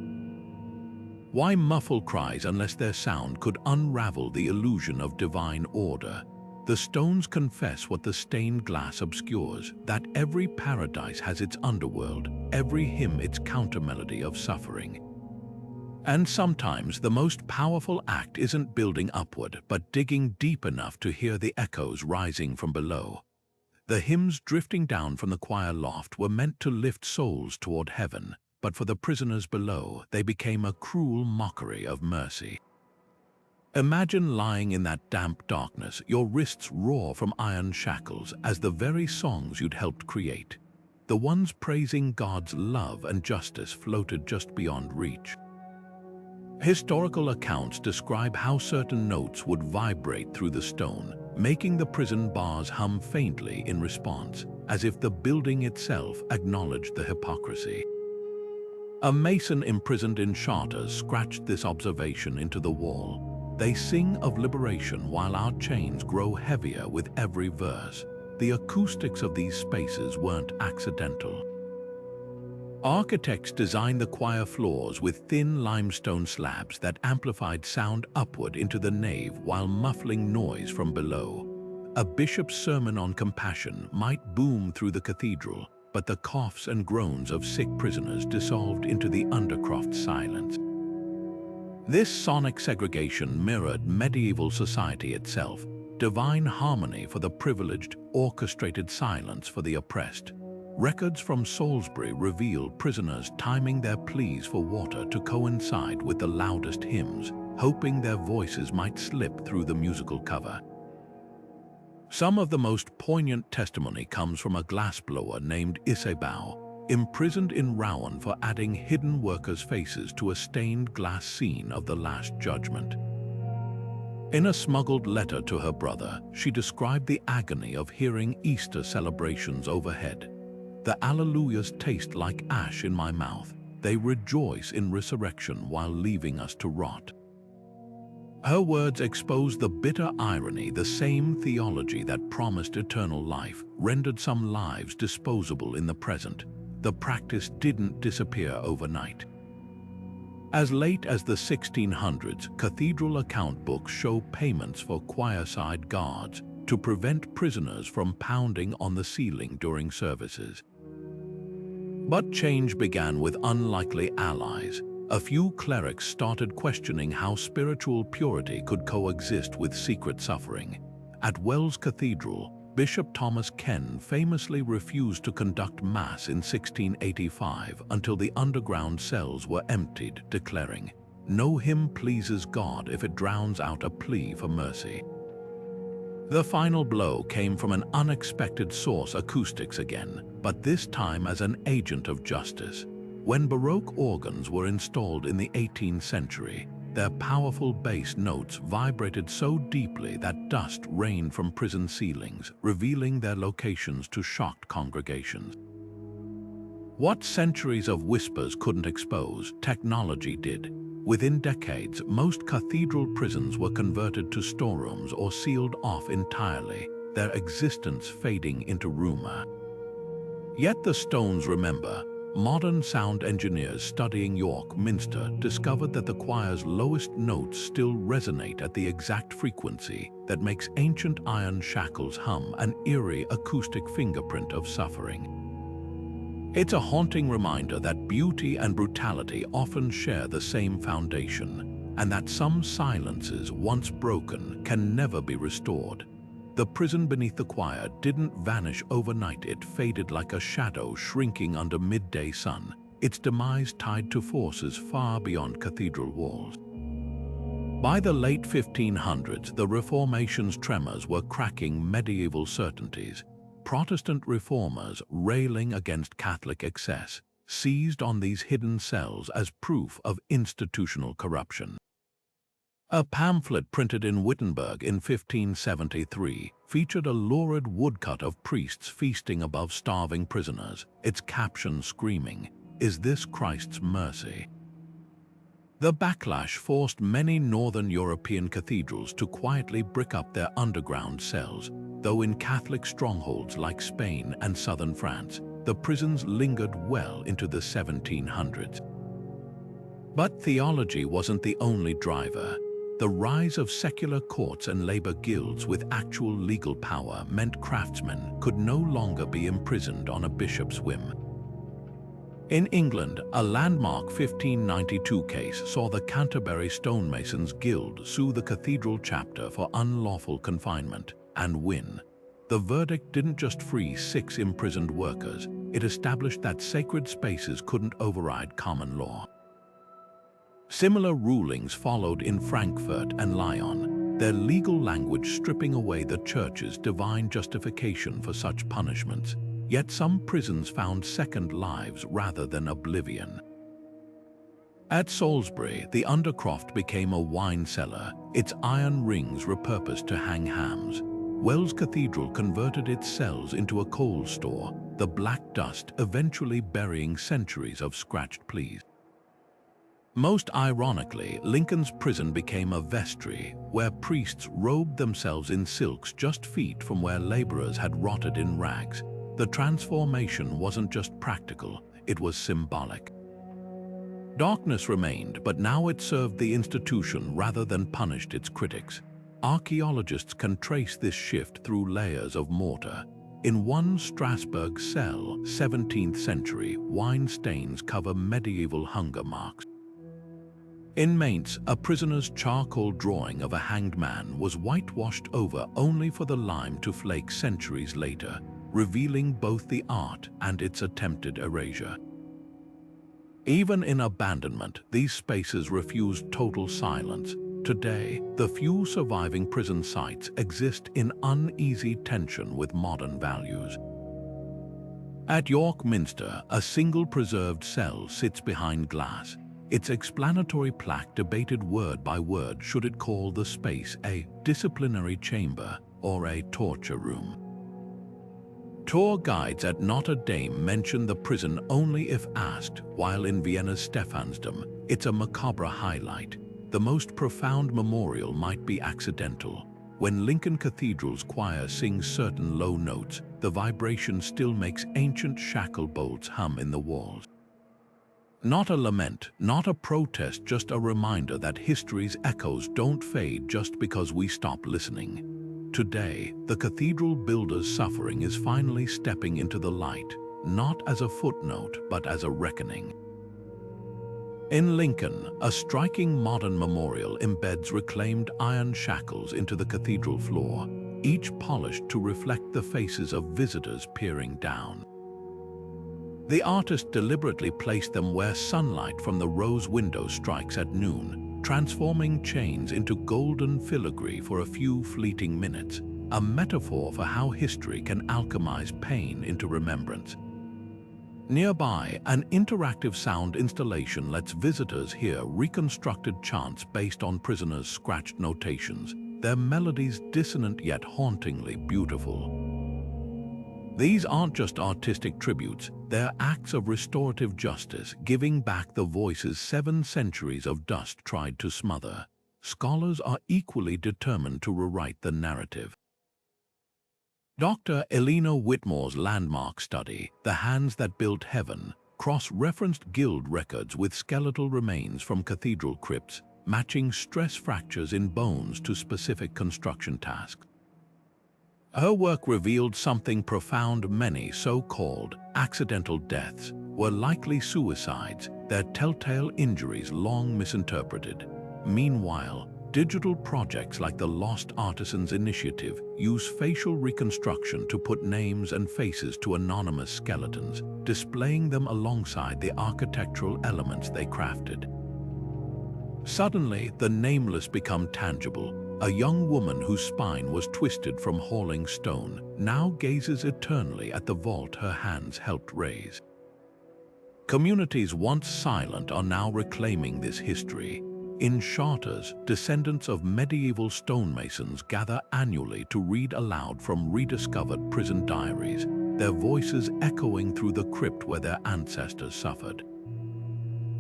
Why muffle cries unless their sound could unravel the illusion of divine order? The stones confess what the stained glass obscures, that every paradise has its underworld, every hymn its countermelody of suffering. And sometimes the most powerful act isn't building upward, but digging deep enough to hear the echoes rising from below. The hymns drifting down from the choir loft were meant to lift souls toward heaven, but for the prisoners below, they became a cruel mockery of mercy. Imagine lying in that damp darkness, your wrists raw from iron shackles, as the very songs you'd helped create, the ones praising God's love and justice, floated just beyond reach. Historical accounts describe how certain notes would vibrate through the stone, making the prison bars hum faintly in response, as if the building itself acknowledged the hypocrisy. A mason imprisoned in Chartres scratched this observation into the wall. They sing of liberation while our chains grow heavier with every verse. The acoustics of these spaces weren't accidental. Architects designed the choir floors with thin limestone slabs that amplified sound upward into the nave while muffling noise from below. A bishop's sermon on compassion might boom through the cathedral, but the coughs and groans of sick prisoners dissolved into the undercroft silence. This sonic segregation mirrored medieval society itself, divine harmony for the privileged, orchestrated silence for the oppressed. Records from Salisbury reveal prisoners timing their pleas for water to coincide with the loudest hymns, hoping their voices might slip through the musical cover. Some of the most poignant testimony comes from a glassblower named Insi, imprisoned in Rouen for adding hidden workers' faces to a stained glass scene of the Last Judgment. In a smuggled letter to her brother, she described the agony of hearing Easter celebrations overhead. The alleluias taste like ash in my mouth. They rejoice in resurrection while leaving us to rot. Her words expose the bitter irony. The same theology that promised eternal life rendered some lives disposable in the present. The practice didn't disappear overnight. As late as the 1600s, cathedral account books show payments for choirside guards to prevent prisoners from pounding on the ceiling during services. But change began with unlikely allies. A few clerics started questioning how spiritual purity could coexist with secret suffering. At Wells Cathedral, Bishop Thomas Ken famously refused to conduct Mass in 1685 until the underground cells were emptied, declaring, "No hymn pleases God if it drowns out a plea for mercy." The final blow came from an unexpected source: acoustics again, but this time as an agent of justice. When Baroque organs were installed in the 18th century, their powerful bass notes vibrated so deeply that dust rained from prison ceilings, revealing their locations to shocked congregations. What centuries of whispers couldn't expose, technology did. Within decades, most cathedral prisons were converted to storerooms or sealed off entirely, their existence fading into rumor. Yet the stones remember. Modern sound engineers studying York Minster discovered that the choir's lowest notes still resonate at the exact frequency that makes ancient iron shackles hum, an eerie acoustic fingerprint of suffering. It's a haunting reminder that beauty and brutality often share the same foundation, and that some silences, once broken, can never be restored. The prison beneath the choir didn't vanish overnight. It faded like a shadow shrinking under midday sun, its demise tied to forces far beyond cathedral walls. By the late 1500s, the Reformation's tremors were cracking medieval certainties. Protestant reformers, railing against Catholic excess, seized on these hidden cells as proof of institutional corruption. A pamphlet printed in Wittenberg in 1573 featured a lurid woodcut of priests feasting above starving prisoners, its caption screaming, "Is this Christ's mercy?" The backlash forced many northern European cathedrals to quietly brick up their underground cells, though in Catholic strongholds like Spain and southern France, the prisons lingered well into the 1700s. But theology wasn't the only driver. The rise of secular courts and labor guilds with actual legal power meant craftsmen could no longer be imprisoned on a bishop's whim. In England, a landmark 1592 case saw the Canterbury Stonemasons Guild sue the cathedral chapter for unlawful confinement and win. The verdict didn't just free 6 imprisoned workers, it established that sacred spaces couldn't override common law. Similar rulings followed in Frankfurt and Lyon, their legal language stripping away the church's divine justification for such punishments. Yet some prisons found second lives rather than oblivion. At Salisbury, the undercroft became a wine cellar, its iron rings repurposed to hang hams. Wells Cathedral converted its cells into a coal store, the black dust eventually burying centuries of scratched pleas. Most ironically, Lincoln's prison became a vestry, where priests robed themselves in silks just feet from where laborers had rotted in rags. The transformation wasn't just practical, it was symbolic. Darkness remained, but now it served the institution rather than punished its critics. Archaeologists can trace this shift through layers of mortar. In one Strasbourg cell, 17th century, wine stains cover medieval hunger marks. In Mainz, a prisoner's charcoal drawing of a hanged man was whitewashed over only for the lime to flake centuries later, revealing both the art and its attempted erasure. Even in abandonment, these spaces refused total silence. Today, the few surviving prison sites exist in uneasy tension with modern values. At York Minster, a single preserved cell sits behind glass. Its explanatory plaque debated word by word should it call the space a disciplinary chamber or a torture room. Tour guides at Notre Dame mention the prison only if asked, while in Vienna's Stephansdom, it's a macabre highlight. The most profound memorial might be accidental. When Lincoln Cathedral's choir sings certain low notes, the vibration still makes ancient shackle bolts hum in the walls. Not a lament, not a protest, just a reminder that history's echoes don't fade just because we stop listening. Today, the cathedral builder's suffering is finally stepping into the light, not as a footnote, but as a reckoning. In Lincoln, a striking modern memorial embeds reclaimed iron shackles into the cathedral floor, each polished to reflect the faces of visitors peering down. The artist deliberately placed them where sunlight from the rose window strikes at noon, transforming chains into golden filigree for a few fleeting minutes, a metaphor for how history can alchemize pain into remembrance. Nearby, an interactive sound installation lets visitors hear reconstructed chants based on prisoners' scratched notations, their melodies dissonant yet hauntingly beautiful. These aren't just artistic tributes, they're acts of restorative justice, giving back the voices 7 centuries of dust tried to smother. Scholars are equally determined to rewrite the narrative. Dr. Elena Whitmore's landmark study, The Hands That Built Heaven, cross-referenced guild records with skeletal remains from cathedral crypts, matching stress fractures in bones to specific construction tasks. Her work revealed something profound. Many so-called accidental deaths were likely suicides, their telltale injuries long misinterpreted. Meanwhile, digital projects like the Lost Artisans initiative use facial reconstruction to put names and faces to anonymous skeletons, displaying them alongside the architectural elements they crafted. Suddenly, the nameless become tangible. A young woman whose spine was twisted from hauling stone now gazes eternally at the vault her hands helped raise. Communities once silent are now reclaiming this history. In Chartres, descendants of medieval stonemasons gather annually to read aloud from rediscovered prison diaries, their voices echoing through the crypt where their ancestors suffered.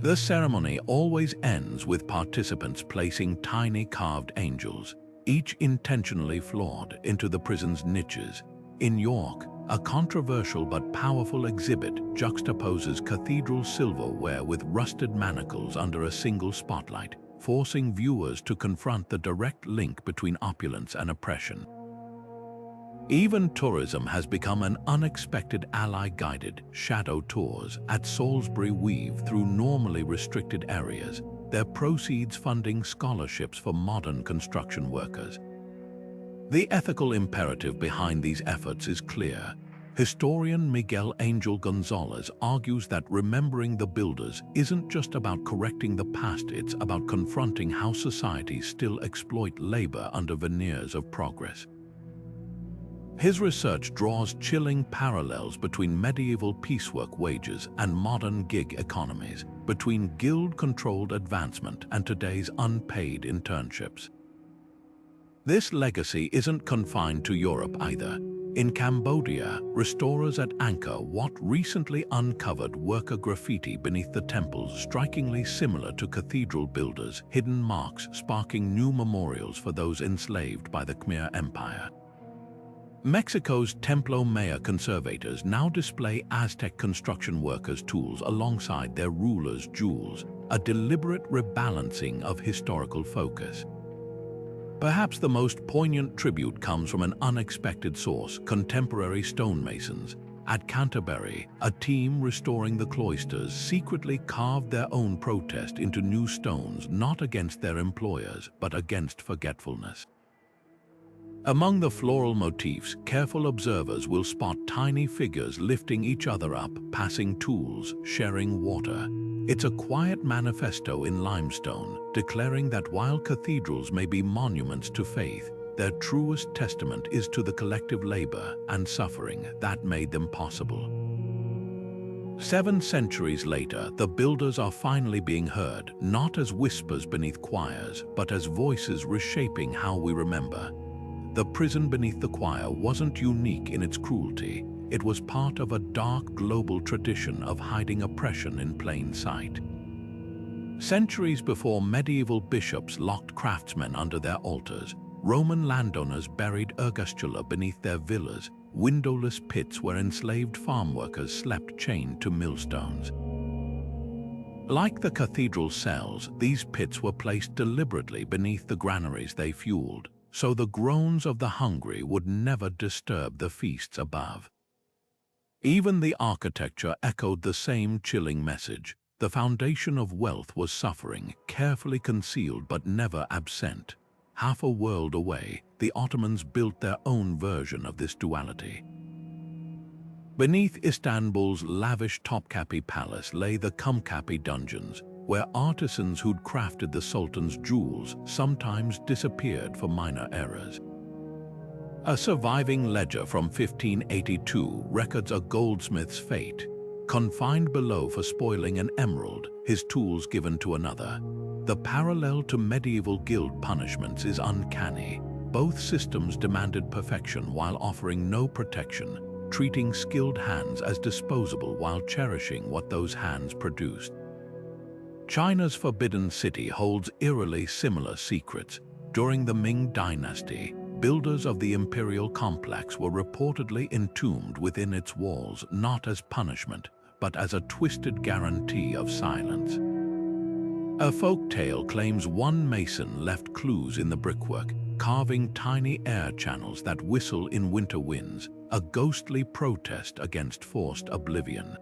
The ceremony always ends with participants placing tiny carved angels, each intentionally flawed, into the prison's niches. In York, a controversial but powerful exhibit juxtaposes cathedral silverware with rusted manacles under a single spotlight, forcing viewers to confront the direct link between opulence and oppression. Even tourism has become an unexpected ally. Guided shadow tours at Salisbury weave through normally restricted areas, their proceeds funding scholarships for modern construction workers. The ethical imperative behind these efforts is clear. Historian Miguel Angel Gonzalez argues that remembering the builders isn't just about correcting the past, it's about confronting how societies still exploit labor under veneers of progress. His research draws chilling parallels between medieval piecework wages and modern gig economies, between guild-controlled advancement and today's unpaid internships. This legacy isn't confined to Europe either. In Cambodia, restorers at Angkor Wat recently uncovered worker graffiti beneath the temples strikingly similar to cathedral builders' hidden marks, sparking new memorials for those enslaved by the Khmer Empire. Mexico's Templo Maya conservators now display Aztec construction workers' tools alongside their rulers' jewels, a deliberate rebalancing of historical focus. Perhaps the most poignant tribute comes from an unexpected source: contemporary stonemasons. At Canterbury, a team restoring the cloisters secretly carved their own protest into new stones, not against their employers, but against forgetfulness. Among the floral motifs, careful observers will spot tiny figures lifting each other up, passing tools, sharing water. It's a quiet manifesto in limestone, declaring that while cathedrals may be monuments to faith, their truest testament is to the collective labor and suffering that made them possible. 7 centuries later, the builders are finally being heard, not as whispers beneath choirs, but as voices reshaping how we remember. The prison beneath the choir wasn't unique in its cruelty. It was part of a dark global tradition of hiding oppression in plain sight. Centuries before medieval bishops locked craftsmen under their altars, Roman landowners buried ergastula beneath their villas, windowless pits where enslaved farm workers slept chained to millstones. Like the cathedral cells, these pits were placed deliberately beneath the granaries they fueled, so the groans of the hungry would never disturb the feasts above. Even the architecture echoed the same chilling message. The foundation of wealth was suffering, carefully concealed but never absent. Half a world away, the Ottomans built their own version of this duality. Beneath Istanbul's lavish Topkapi Palace lay the Kumkapi dungeons, where artisans who'd crafted the Sultan's jewels sometimes disappeared for minor errors. A surviving ledger from 1582 records a goldsmith's fate. Confined below for spoiling an emerald, his tools given to another. The parallel to medieval guild punishments is uncanny. Both systems demanded perfection while offering no protection, treating skilled hands as disposable while cherishing what those hands produced. China's Forbidden City holds eerily similar secrets. During the Ming Dynasty, builders of the imperial complex were reportedly entombed within its walls, not as punishment, but as a twisted guarantee of silence. A folk tale claims one mason left clues in the brickwork, carving tiny air channels that whistle in winter winds, a ghostly protest against forced oblivion.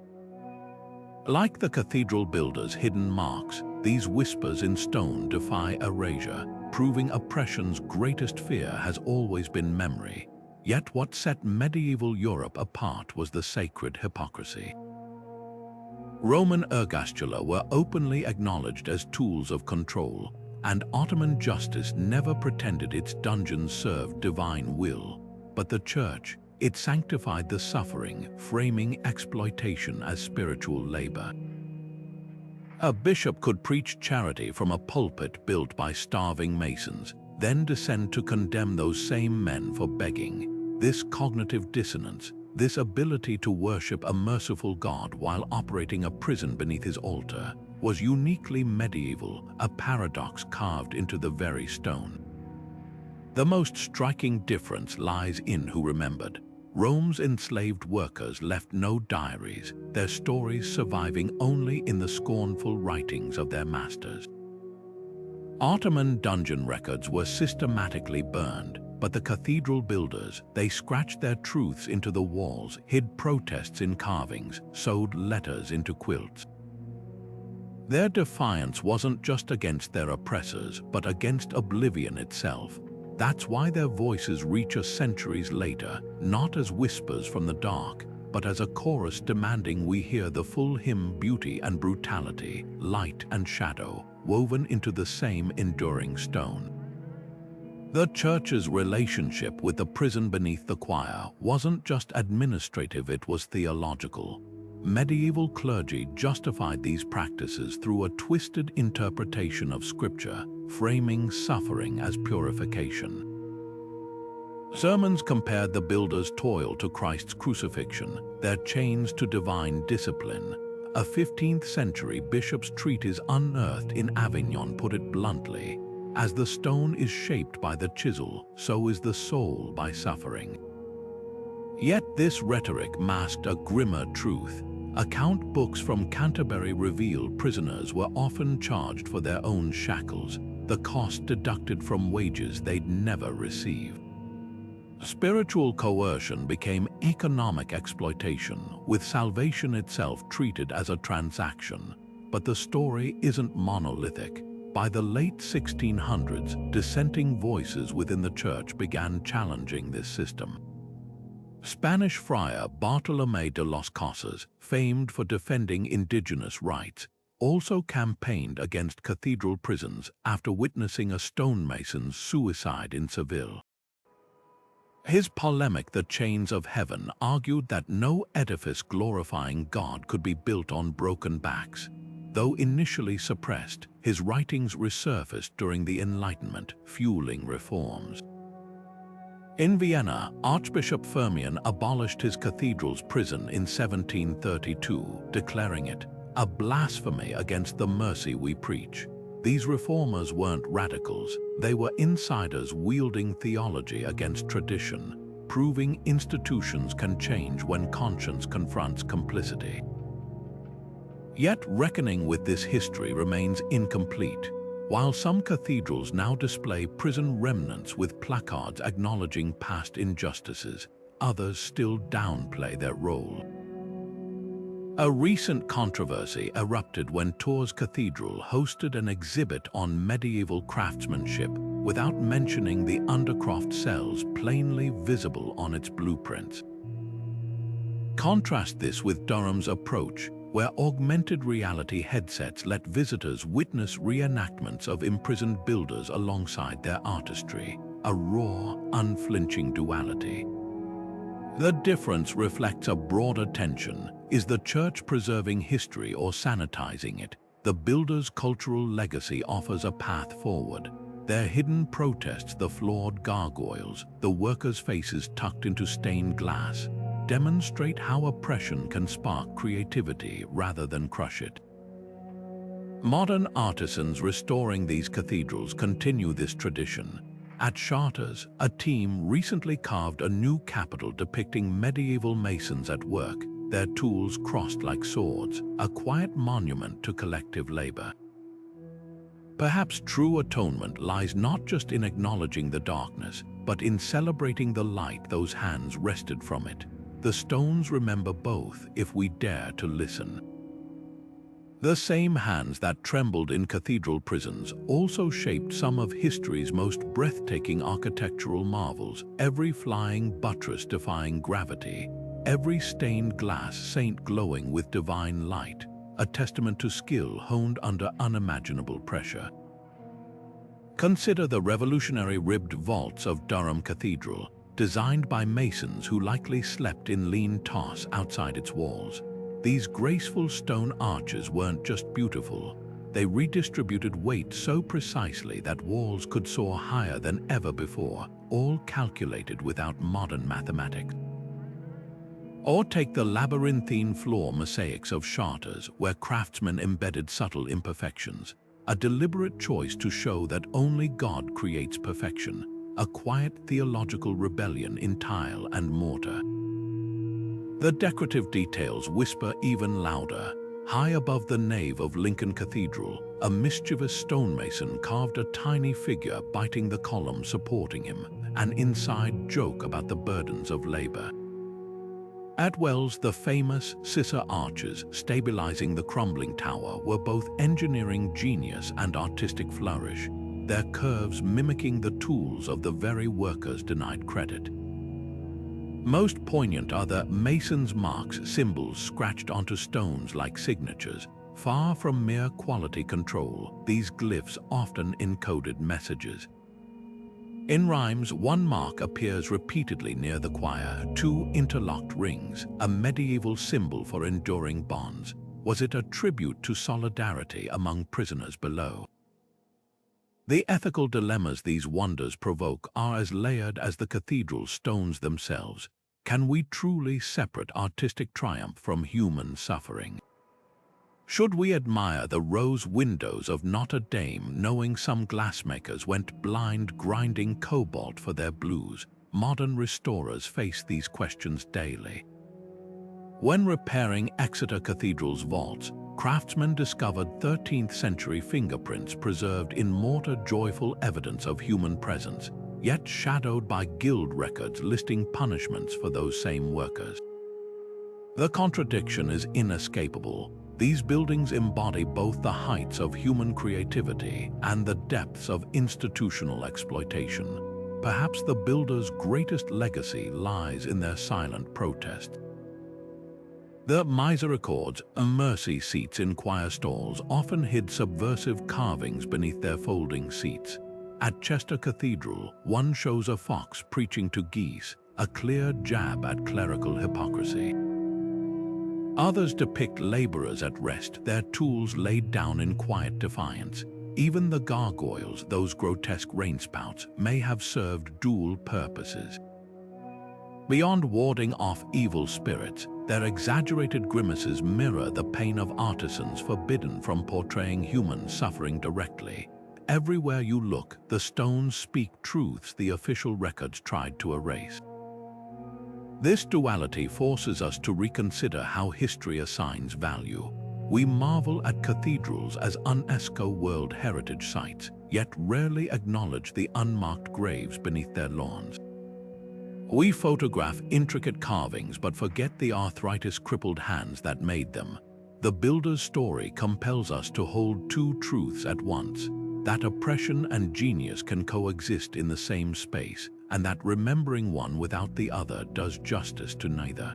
Like the cathedral builders' hidden marks, these whispers in stone defy erasure, proving oppression's greatest fear has always been memory. Yet what set medieval Europe apart was the sacred hypocrisy. Roman ergastula were openly acknowledged as tools of control, and Ottoman justice never pretended its dungeons served divine will. But the Church, it sanctified the suffering, framing exploitation as spiritual labor. A bishop could preach charity from a pulpit built by starving masons, then descend to condemn those same men for begging. This cognitive dissonance, this ability to worship a merciful God while operating a prison beneath his altar, was uniquely medieval, a paradox carved into the very stone. The most striking difference lies in who remembered. Rome's enslaved workers left no diaries, their stories surviving only in the scornful writings of their masters. Ottoman dungeon records were systematically burned, but the cathedral builders, they scratched their truths into the walls, hid protests in carvings, sewed letters into quilts. Their defiance wasn't just against their oppressors, but against oblivion itself. That's why their voices reach us centuries later, not as whispers from the dark, but as a chorus demanding we hear the full hymn: beauty and brutality, light and shadow, woven into the same enduring stone. The Church's relationship with the prison beneath the choir wasn't just administrative, it was theological. Medieval clergy justified these practices through a twisted interpretation of Scripture, framing suffering as purification. Sermons compared the builders' toil to Christ's crucifixion, their chains to divine discipline. A 15th century bishop's treatise Unearthed in Avignon put it bluntly: as the stone is shaped by the chisel, so is the soul by suffering. Yet this rhetoric masked a grimmer truth. Account books from Canterbury reveal prisoners were often charged for their own shackles, the cost deducted from wages they'd never received. Spiritual coercion became economic exploitation, with salvation itself treated as a transaction. But the story isn't monolithic. By the late 1600s, dissenting voices within the church began challenging this system. Spanish friar Bartolomé de las Casas, famed for defending indigenous rights, also campaigned against cathedral prisons after witnessing a stonemason's suicide in Seville. His polemic, The Chains of Heaven, argued that no edifice glorifying God could be built on broken backs. Though initially suppressed, his writings resurfaced during the Enlightenment, fueling reforms. In Vienna, Archbishop Firmian abolished his cathedral's prison in 1732, declaring it a blasphemy against the mercy we preach. These reformers weren't radicals, they were insiders wielding theology against tradition, proving institutions can change when conscience confronts complicity. Yet reckoning with this history remains incomplete. While some cathedrals now display prison remnants with placards acknowledging past injustices, others still downplay their role. A recent controversy erupted when Tours Cathedral hosted an exhibit on medieval craftsmanship without mentioning the undercroft cells plainly visible on its blueprints. Contrast this with Durham's approach, where augmented reality headsets let visitors witness reenactments of imprisoned builders alongside their artistry, a raw, unflinching duality. The difference reflects a broader tension. Is the church preserving history or sanitizing it? The builder's cultural legacy offers a path forward. Their hidden protests, the flawed gargoyles, the workers' faces tucked into stained glass, demonstrate how oppression can spark creativity rather than crush it. Modern artisans restoring these cathedrals continue this tradition. At Chartres, a team recently carved a new capital depicting medieval masons at work, their tools crossed like swords, a quiet monument to collective labor. Perhaps true atonement lies not just in acknowledging the darkness, but in celebrating the light those hands wrested from it. The stones remember both if we dare to listen. The same hands that trembled in cathedral prisons also shaped some of history's most breathtaking architectural marvels, every flying buttress defying gravity, every stained glass saint glowing with divine light, a testament to skill honed under unimaginable pressure. Consider the revolutionary ribbed vaults of Durham Cathedral, designed by masons who likely slept in lean toss outside its walls. These graceful stone arches weren't just beautiful, they redistributed weight so precisely that walls could soar higher than ever before, all calculated without modern mathematics. Or take the labyrinthine floor mosaics of Chartres, where craftsmen embedded subtle imperfections, a deliberate choice to show that only God creates perfection, a quiet theological rebellion in tile and mortar. The decorative details whisper even louder. High above the nave of Lincoln Cathedral, a mischievous stonemason carved a tiny figure biting the column supporting him, an inside joke about the burdens of labor. At Wells, the famous scissor arches stabilizing the crumbling tower were both engineering genius and artistic flourish, their curves mimicking the tools of the very workers denied credit. Most poignant are the mason's marks, symbols scratched onto stones like signatures. Far from mere quality control, these glyphs often encoded messages. In rhymes, one mark appears repeatedly near the choir, two interlocked rings, a medieval symbol for enduring bonds. Was it a tribute to solidarity among prisoners below? The ethical dilemmas these wonders provoke are as layered as the cathedral stones themselves. Can we truly separate artistic triumph from human suffering? Should we admire the rose windows of Notre Dame knowing some glassmakers went blind grinding cobalt for their blues, modern restorers face these questions daily. When repairing Exeter Cathedral's vaults, craftsmen discovered 13th century fingerprints preserved in mortar, joyful evidence of human presence, yet shadowed by guild records listing punishments for those same workers. The contradiction is inescapable. These buildings embody both the heights of human creativity and the depths of institutional exploitation. Perhaps the builders' greatest legacy lies in their silent protest. The misericords, mercy seats in choir stalls, often hid subversive carvings beneath their folding seats. At Chester Cathedral, one shows a fox preaching to geese, a clear jab at clerical hypocrisy. Others depict laborers at rest, their tools laid down in quiet defiance. Even the gargoyles, those grotesque rainspouts, may have served dual purposes. Beyond warding off evil spirits, their exaggerated grimaces mirror the pain of artisans forbidden from portraying human suffering directly. Everywhere you look, the stones speak truths the official records tried to erase. This duality forces us to reconsider how history assigns value. We marvel at cathedrals as UNESCO World Heritage Sites, yet rarely acknowledge the unmarked graves beneath their lawns. We photograph intricate carvings but forget the arthritis-crippled hands that made them. The builder's story compels us to hold two truths at once, that oppression and genius can coexist in the same space, and that remembering one without the other does justice to neither.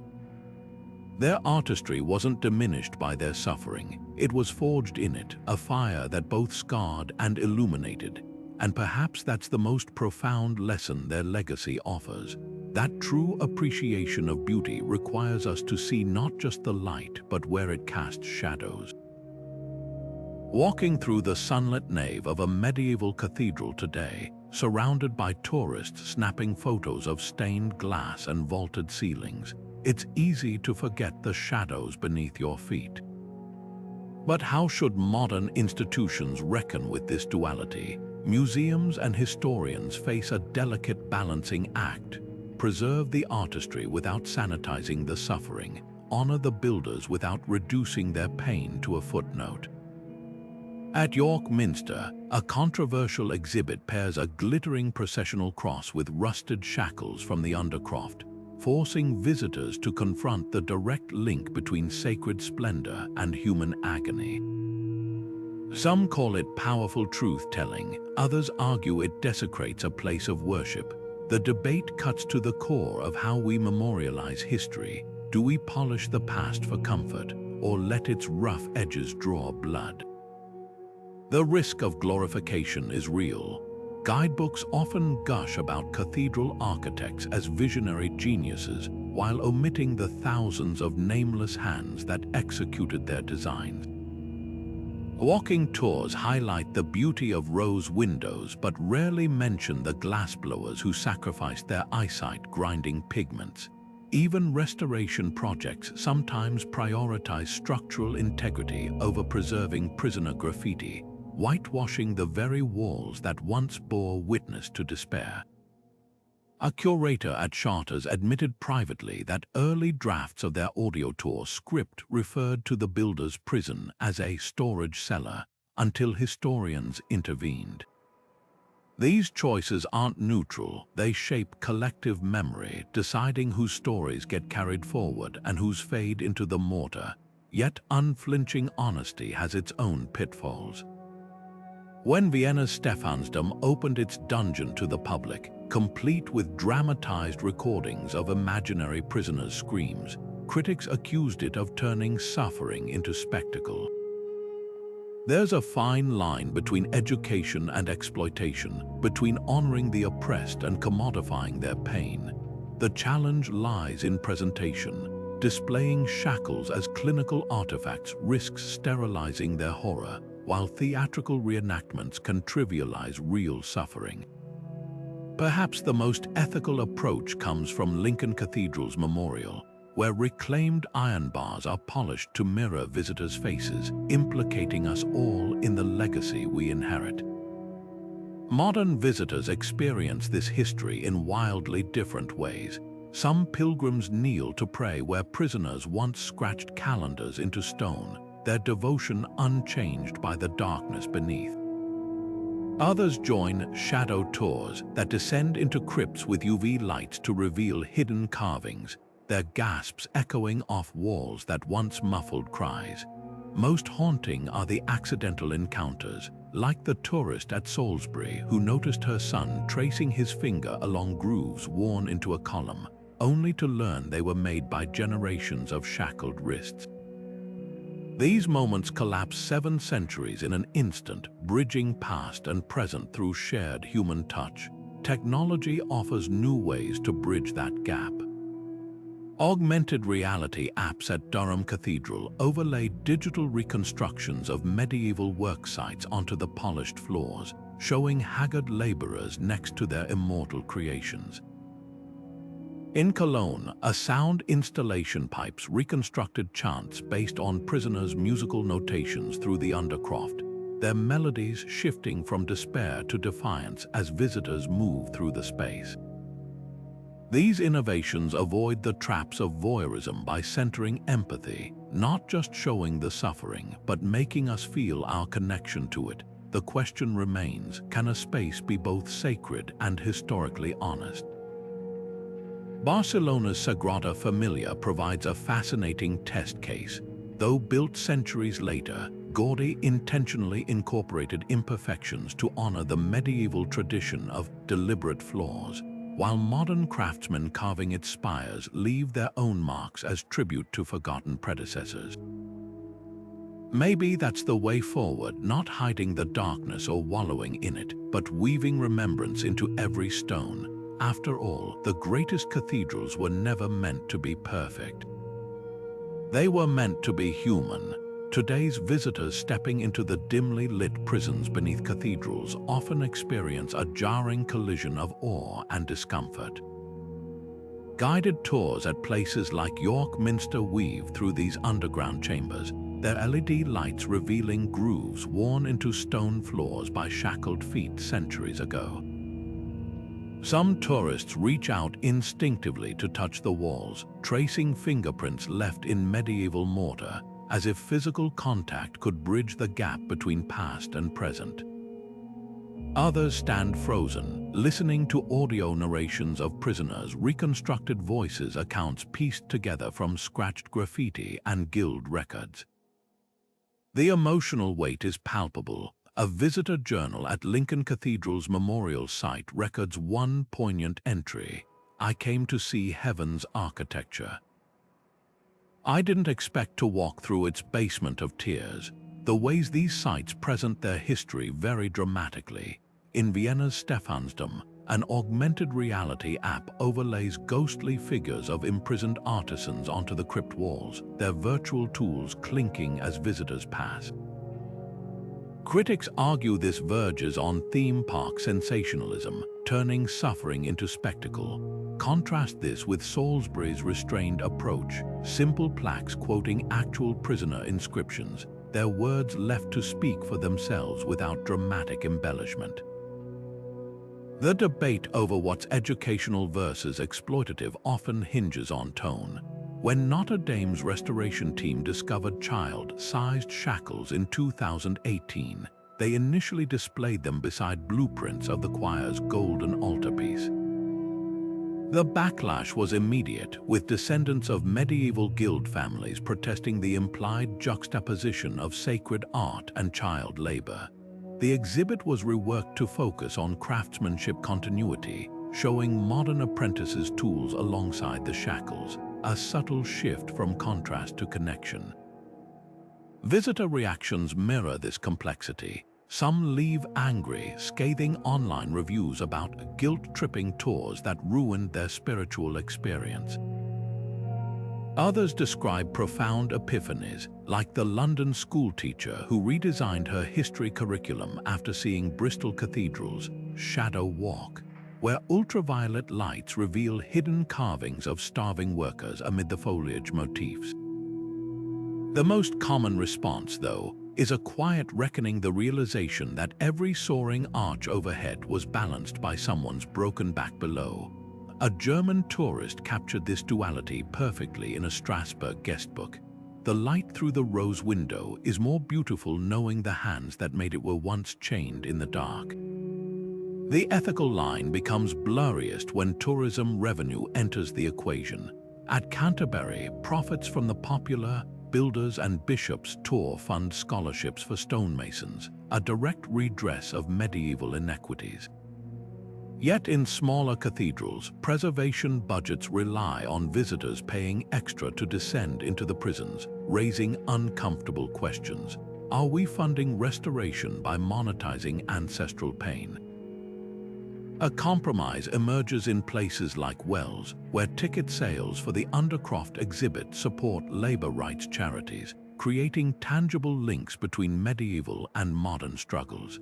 Their artistry wasn't diminished by their suffering. It was forged in it, a fire that both scarred and illuminated. And perhaps that's the most profound lesson their legacy offers. That true appreciation of beauty requires us to see not just the light, but where it casts shadows. Walking through the sunlit nave of a medieval cathedral today, surrounded by tourists snapping photos of stained glass and vaulted ceilings, it's easy to forget the shadows beneath your feet. But how should modern institutions reckon with this duality? Museums and historians face a delicate balancing act. Preserve the artistry without sanitizing the suffering. Honor the builders without reducing their pain to a footnote. At York Minster, a controversial exhibit pairs a glittering processional cross with rusted shackles from the Undercroft, forcing visitors to confront the direct link between sacred splendor and human agony. Some call it powerful truth-telling, others argue it desecrates a place of worship. The debate cuts to the core of how we memorialize history. Do we polish the past for comfort, or let its rough edges draw blood? The risk of glorification is real. Guidebooks often gush about cathedral architects as visionary geniuses, while omitting the thousands of nameless hands that executed their designs. Walking tours highlight the beauty of rose windows but rarely mention the glassblowers who sacrificed their eyesight grinding pigments. Even restoration projects sometimes prioritize structural integrity over preserving prisoner graffiti, whitewashing the very walls that once bore witness to despair. A curator at Charters admitted privately that early drafts of their audio tour script referred to the builder's prison as a storage cellar until historians intervened. These choices aren't neutral, they shape collective memory, deciding whose stories get carried forward and whose fade into the mortar. Yet unflinching honesty has its own pitfalls. When Vienna's Stephansdom opened its dungeon to the public, complete with dramatized recordings of imaginary prisoners' screams, critics accused it of turning suffering into spectacle. There's a fine line between education and exploitation, between honoring the oppressed and commodifying their pain. The challenge lies in presentation. Displaying shackles as clinical artifacts risks sterilizing their horror, while theatrical reenactments can trivialize real suffering. Perhaps the most ethical approach comes from Lincoln Cathedral's memorial, where reclaimed iron bars are polished to mirror visitors' faces, implicating us all in the legacy we inherit. Modern visitors experience this history in wildly different ways. Some pilgrims kneel to pray where prisoners once scratched calendars into stone, their devotion unchanged by the darkness beneath. Others join shadow tours that descend into crypts with UV lights to reveal hidden carvings, their gasps echoing off walls that once muffled cries. Most haunting are the accidental encounters, like the tourist at Salisbury who noticed her son tracing his finger along grooves worn into a column, only to learn they were made by generations of shackled wrists. These moments collapse 7 centuries in an instant, bridging past and present through shared human touch. Technology offers new ways to bridge that gap. Augmented reality apps at Durham Cathedral overlay digital reconstructions of medieval work sites onto the polished floors, showing haggard laborers next to their immortal creations. In Cologne, a sound installation pipes reconstructed chants based on prisoners' musical notations through the undercroft, their melodies shifting from despair to defiance as visitors move through the space. These innovations avoid the traps of voyeurism by centering empathy, not just showing the suffering, but making us feel our connection to it. The question remains, can a space be both sacred and historically honest? Barcelona's Sagrada Familia provides a fascinating test case. Though built centuries later, Gaudí intentionally incorporated imperfections to honor the medieval tradition of deliberate flaws, while modern craftsmen carving its spires leave their own marks as tribute to forgotten predecessors. Maybe that's the way forward, not hiding the darkness or wallowing in it, but weaving remembrance into every stone. After all, the greatest cathedrals were never meant to be perfect. They were meant to be human. Today's visitors stepping into the dimly lit prisons beneath cathedrals often experience a jarring collision of awe and discomfort. Guided tours at places like York Minster weave through these underground chambers, their LED lights revealing grooves worn into stone floors by shackled feet centuries ago. Some tourists reach out instinctively to touch the walls, tracing fingerprints left in medieval mortar, as if physical contact could bridge the gap between past and present. Others stand frozen, listening to audio narrations of prisoners' reconstructed voices, accounts pieced together from scratched graffiti and guild records. The emotional weight is palpable. A visitor journal at Lincoln Cathedral's memorial site records one poignant entry: "I came to see heaven's architecture. I didn't expect to walk through its basement of tears." The ways these sites present their history vary dramatically. In Vienna's Stephansdom, an augmented reality app overlays ghostly figures of imprisoned artisans onto the crypt walls, their virtual tools clinking as visitors pass. Critics argue this verges on theme park sensationalism, turning suffering into spectacle. Contrast this with Salisbury's restrained approach, simple plaques quoting actual prisoner inscriptions, their words left to speak for themselves without dramatic embellishment. The debate over what's educational versus exploitative often hinges on tone. When Notre Dame's restoration team discovered child-sized shackles in 2018, they initially displayed them beside blueprints of the choir's golden altarpiece. The backlash was immediate, with descendants of medieval guild families protesting the implied juxtaposition of sacred art and child labor. The exhibit was reworked to focus on craftsmanship continuity, showing modern apprentices' tools alongside the shackles, a subtle shift from contrast to connection. Visitor reactions mirror this complexity. Some leave angry, scathing online reviews about guilt-tripping tours that ruined their spiritual experience. Others describe profound epiphanies, like the London schoolteacher who redesigned her history curriculum after seeing Bristol Cathedral's Shadow Walk, where ultraviolet lights reveal hidden carvings of starving workers amid the foliage motifs. The most common response, though, is a quiet reckoning, the realization that every soaring arch overhead was balanced by someone's broken back below. A German tourist captured this duality perfectly in a Strasbourg guestbook. The light through the rose window is more beautiful knowing the hands that made it were once chained in the dark. The ethical line becomes blurriest when tourism revenue enters the equation. At Canterbury, profits from the popular builders and bishops' tour fund scholarships for stonemasons, a direct redress of medieval inequities. Yet in smaller cathedrals, preservation budgets rely on visitors paying extra to descend into the prisons, raising uncomfortable questions. Are we funding restoration by monetizing ancestral pain? A compromise emerges in places like Wells, where ticket sales for the Undercroft exhibit support labor rights charities, creating tangible links between medieval and modern struggles.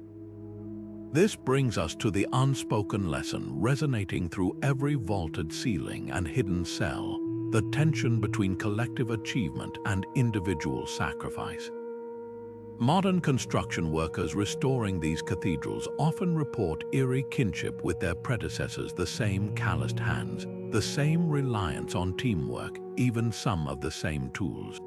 This brings us to the unspoken lesson resonating through every vaulted ceiling and hidden cell, the tension between collective achievement and individual sacrifice. Modern construction workers restoring these cathedrals often report eerie kinship with their predecessors, the same calloused hands, the same reliance on teamwork, even some of the same tools.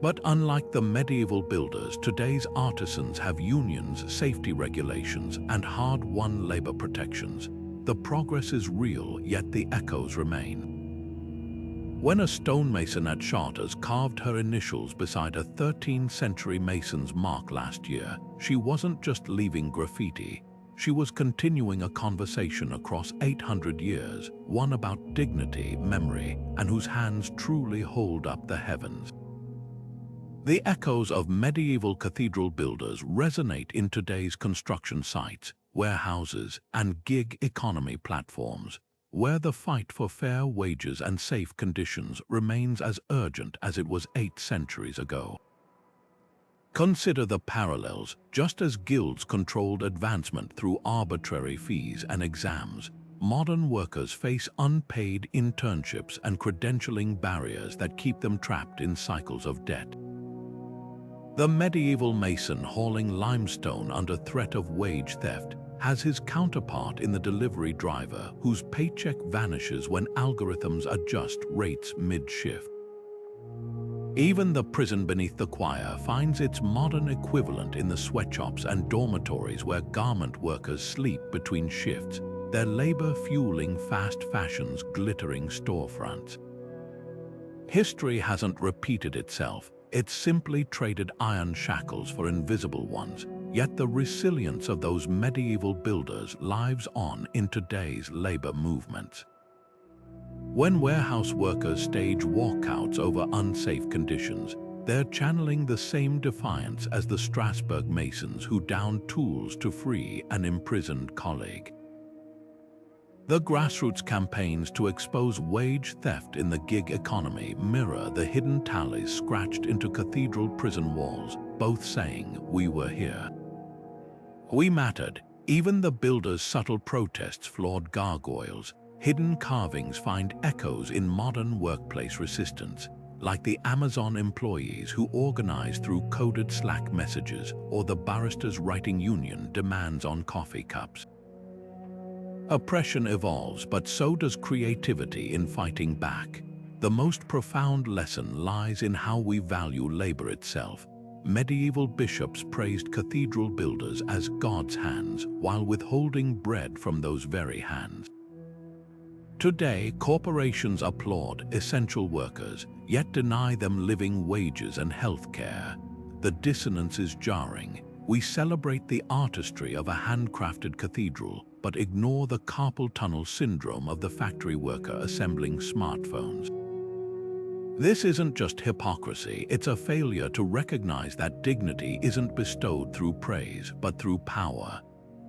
But unlike the medieval builders, today's artisans have unions, safety regulations, and hard-won labor protections. The progress is real, yet the echoes remain. When a stonemason at Chartres carved her initials beside a 13th century mason's mark last year, she wasn't just leaving graffiti. She was continuing a conversation across 800 years, one about dignity, memory, and whose hands truly hold up the heavens. The echoes of medieval cathedral builders resonate in today's construction sites, warehouses, and gig economy platforms, where the fight for fair wages and safe conditions remains as urgent as it was 8 centuries ago. Consider the parallels. Just as guilds controlled advancement through arbitrary fees and exams, modern workers face unpaid internships and credentialing barriers that keep them trapped in cycles of debt. The medieval mason hauling limestone under threat of wage theft has his counterpart in the delivery driver whose paycheck vanishes when algorithms adjust rates mid-shift. Even the prison beneath the choir finds its modern equivalent in the sweatshops and dormitories where garment workers sleep between shifts, their labor fueling fast fashion's glittering storefronts. History hasn't repeated itself, it's simply traded iron shackles for invisible ones. Yet the resilience of those medieval builders lives on in today's labor movements. When warehouse workers stage walkouts over unsafe conditions, they're channeling the same defiance as the Strasbourg masons who downed tools to free an imprisoned colleague. The grassroots campaigns to expose wage theft in the gig economy mirror the hidden tallies scratched into cathedral prison walls, both saying, "We were here. We mattered." Even the builders' subtle protests flawed gargoyles. Hidden carvings find echoes in modern workplace resistance, like the Amazon employees who organize through coded Slack messages or the barristers' writing union demands on coffee cups. Oppression evolves, but so does creativity in fighting back. The most profound lesson lies in how we value labor itself. Medieval bishops praised cathedral builders as God's hands while withholding bread from those very hands. Today, corporations applaud essential workers, yet deny them living wages and health care. The dissonance is jarring. We celebrate the artistry of a handcrafted cathedral, but ignore the carpal tunnel syndrome of the factory worker assembling smartphones. This isn't just hypocrisy, it's a failure to recognize that dignity isn't bestowed through praise, but through power.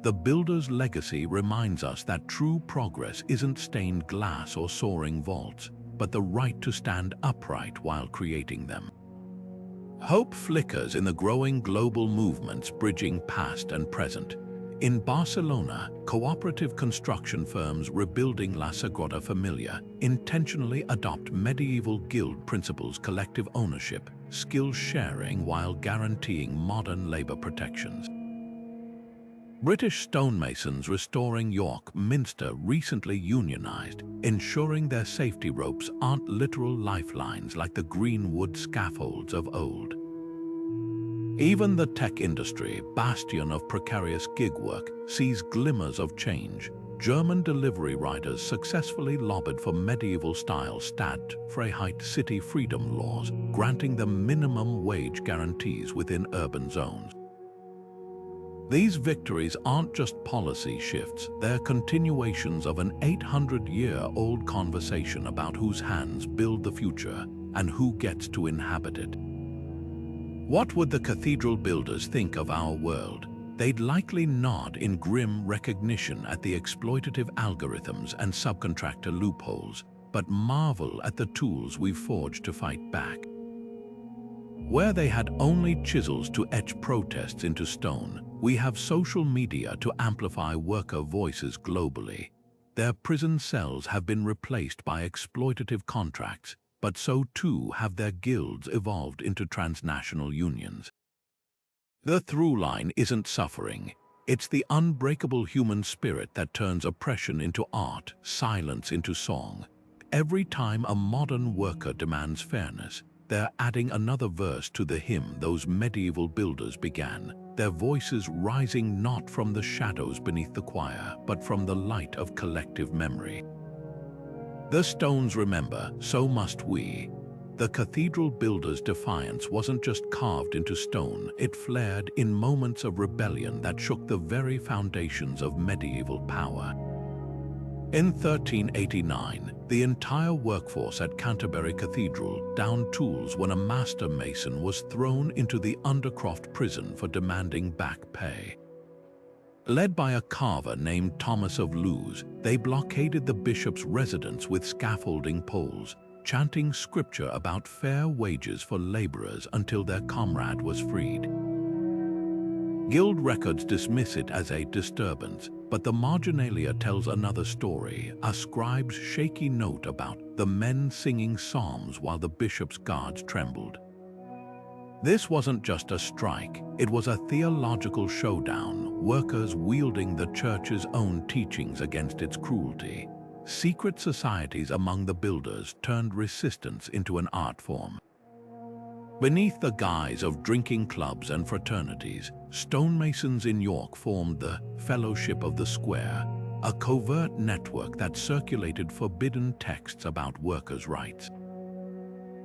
The builder's legacy reminds us that true progress isn't stained glass or soaring vaults, but the right to stand upright while creating them. Hope flickers in the growing global movements bridging past and present. In Barcelona, cooperative construction firms rebuilding La Sagrada Familia intentionally adopt medieval guild principles: collective ownership, skill sharing while guaranteeing modern labor protections. British stonemasons restoring York Minster recently unionized, ensuring their safety ropes aren't literal lifelines like the green wood scaffolds of old. Even the tech industry, bastion of precarious gig work, sees glimmers of change. German delivery riders successfully lobbied for medieval-style Stadtfreiheit city freedom laws, granting them minimum wage guarantees within urban zones. These victories aren't just policy shifts, they're continuations of an 800-year-old conversation about whose hands build the future and who gets to inhabit it. What would the cathedral builders think of our world? They'd likely nod in grim recognition at the exploitative algorithms and subcontractor loopholes, but marvel at the tools we've forged to fight back. Where they had only chisels to etch protests into stone, we have social media to amplify worker voices globally. Their prison cells have been replaced by exploitative contracts, but so too have their guilds evolved into transnational unions. The through line isn't suffering. It's the unbreakable human spirit that turns oppression into art, silence into song. Every time a modern worker demands fairness, they're adding another verse to the hymn those medieval builders began, their voices rising not from the shadows beneath the choir, but from the light of collective memory. The stones remember, so must we. The cathedral builders' defiance wasn't just carved into stone, it flared in moments of rebellion that shook the very foundations of medieval power. In 1389, the entire workforce at Canterbury Cathedral downed tools when a master mason was thrown into the Undercroft prison for demanding back pay. Led by a carver named Thomas of Lewes, they blockaded the bishop's residence with scaffolding poles, chanting scripture about fair wages for laborers until their comrade was freed. Guild records dismiss it as a disturbance, but the marginalia tells another story, a scribe's shaky note about the men singing psalms while the bishop's guards trembled. This wasn't just a strike, it was a theological showdown, workers wielding the church's own teachings against its cruelty. Secret societies among the builders turned resistance into an art form. Beneath the guise of drinking clubs and fraternities, stonemasons in York formed the Fellowship of the Square, a covert network that circulated forbidden texts about workers' rights.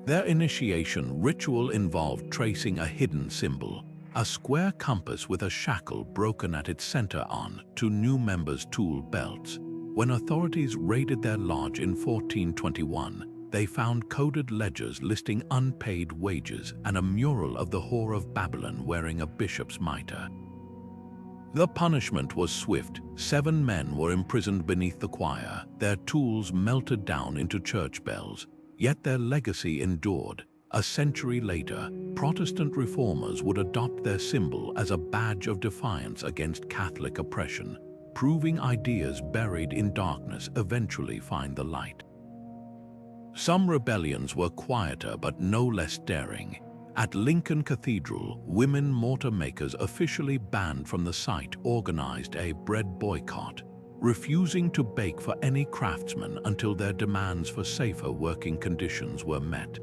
Their initiation ritual involved tracing a hidden symbol, a square compass with a shackle broken at its center on to new members' tool belts. When authorities raided their lodge in 1421, they found coded ledgers listing unpaid wages and a mural of the whore of Babylon wearing a bishop's mitre. The punishment was swift. 7 men were imprisoned beneath the choir, their tools melted down into church bells. Yet their legacy endured. A century later, Protestant reformers would adopt their symbol as a badge of defiance against Catholic oppression, proving ideas buried in darkness eventually find the light. Some rebellions were quieter but no less daring. At Lincoln Cathedral, women mortar makers officially banned from the site organized a bread boycott, refusing to bake for any craftsman until their demands for safer working conditions were met.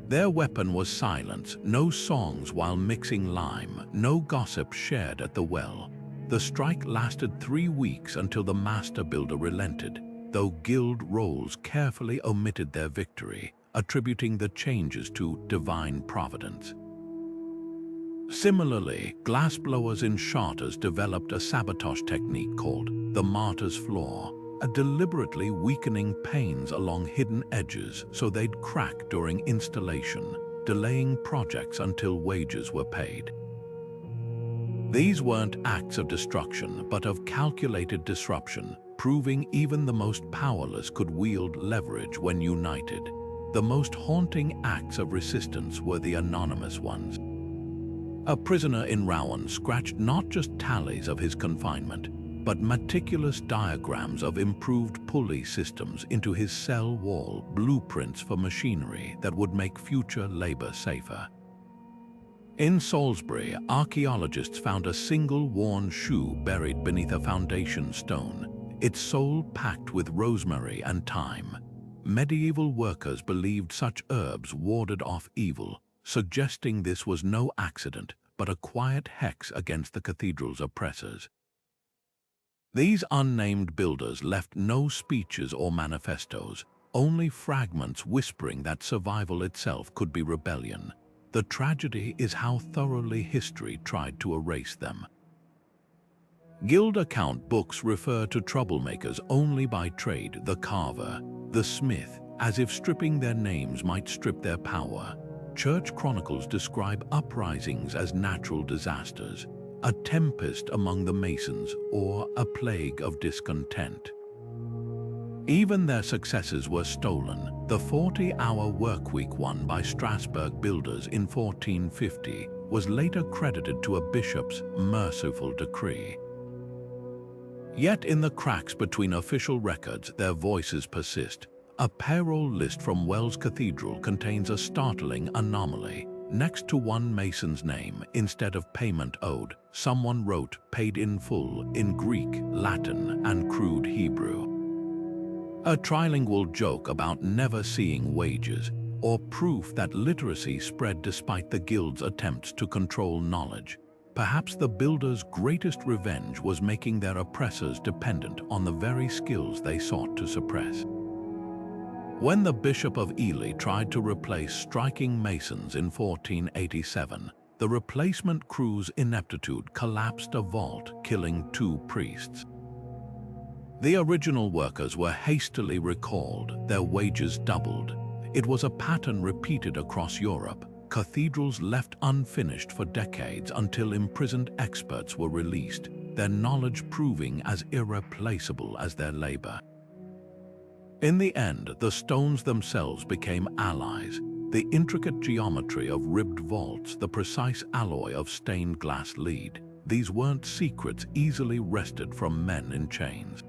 Their weapon was silence, no songs while mixing lime, no gossip shared at the well. The strike lasted 3 weeks until the master builder relented, though guild rolls carefully omitted their victory, attributing the changes to divine providence. Similarly, glassblowers in Chartres developed a sabotage technique called the martyr's flaw, a deliberately weakening panes along hidden edges so they'd crack during installation, delaying projects until wages were paid. These weren't acts of destruction, but of calculated disruption, proving even the most powerless could wield leverage when united. The most haunting acts of resistance were the anonymous ones. A prisoner in Rouen scratched not just tallies of his confinement, but meticulous diagrams of improved pulley systems into his cell wall, blueprints for machinery that would make future labor safer. In Salisbury, archaeologists found a single worn shoe buried beneath a foundation stone, its sole packed with rosemary and thyme. Medieval workers believed such herbs warded off evil, suggesting this was no accident, but a quiet hex against the cathedral's oppressors. These unnamed builders left no speeches or manifestos, only fragments whispering that survival itself could be rebellion. The tragedy is how thoroughly history tried to erase them. Guild account books refer to troublemakers only by trade: the carver, the smith, as if stripping their names might strip their power. Church chronicles describe uprisings as natural disasters, a tempest among the masons, or a plague of discontent. Even their successes were stolen. The 40-hour workweek won by Strasbourg builders in 1450 was later credited to a bishop's merciful decree. Yet in the cracks between official records, their voices persist. A payroll list from Wells Cathedral contains a startling anomaly. Next to one mason's name, instead of payment owed, someone wrote "paid in full" in Greek, Latin, and crude Hebrew. A trilingual joke about never seeing wages, or proof that literacy spread despite the guild's attempts to control knowledge. Perhaps the builders' greatest revenge was making their oppressors dependent on the very skills they sought to suppress. When the Bishop of Ely tried to replace striking masons in 1487, the replacement crew's ineptitude collapsed a vault, killing 2 priests. The original workers were hastily recalled, their wages doubled. It was a pattern repeated across Europe. Cathedrals left unfinished for decades until imprisoned experts were released, their knowledge proving as irreplaceable as their labor. In the end, the stones themselves became allies. The intricate geometry of ribbed vaults, the precise alloy of stained glass lead. These weren't secrets easily wrested from men in chains.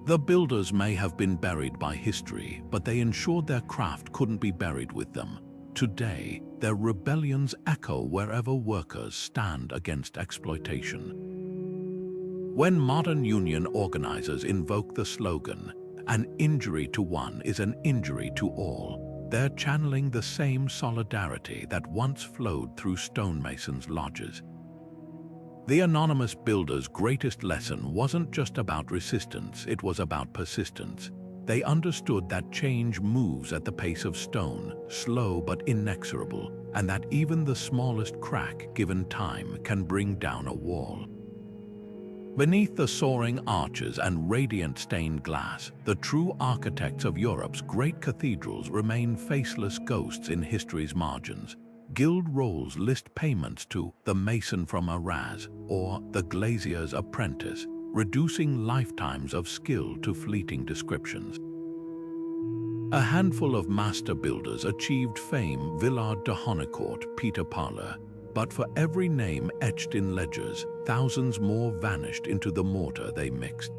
The builders may have been buried by history, but they ensured their craft couldn't be buried with them. Today, their rebellions echo wherever workers stand against exploitation. When modern union organizers invoke the slogan, "An injury to one is an injury to all," they're channeling the same solidarity that once flowed through stonemasons' lodges. The anonymous builder's greatest lesson wasn't just about resistance, it was about persistence. They understood that change moves at the pace of stone, slow but inexorable, and that even the smallest crack, given time, can bring down a wall. Beneath the soaring arches and radiant stained glass, the true architects of Europe's great cathedrals remain faceless ghosts in history's margins. Guild rolls list payments to the mason from Arras or the glazier's apprentice, reducing lifetimes of skill to fleeting descriptions. A handful of master builders achieved fame: Villard de Honnecourt, Peter Parler. But for every name etched in ledgers, thousands more vanished into the mortar they mixed.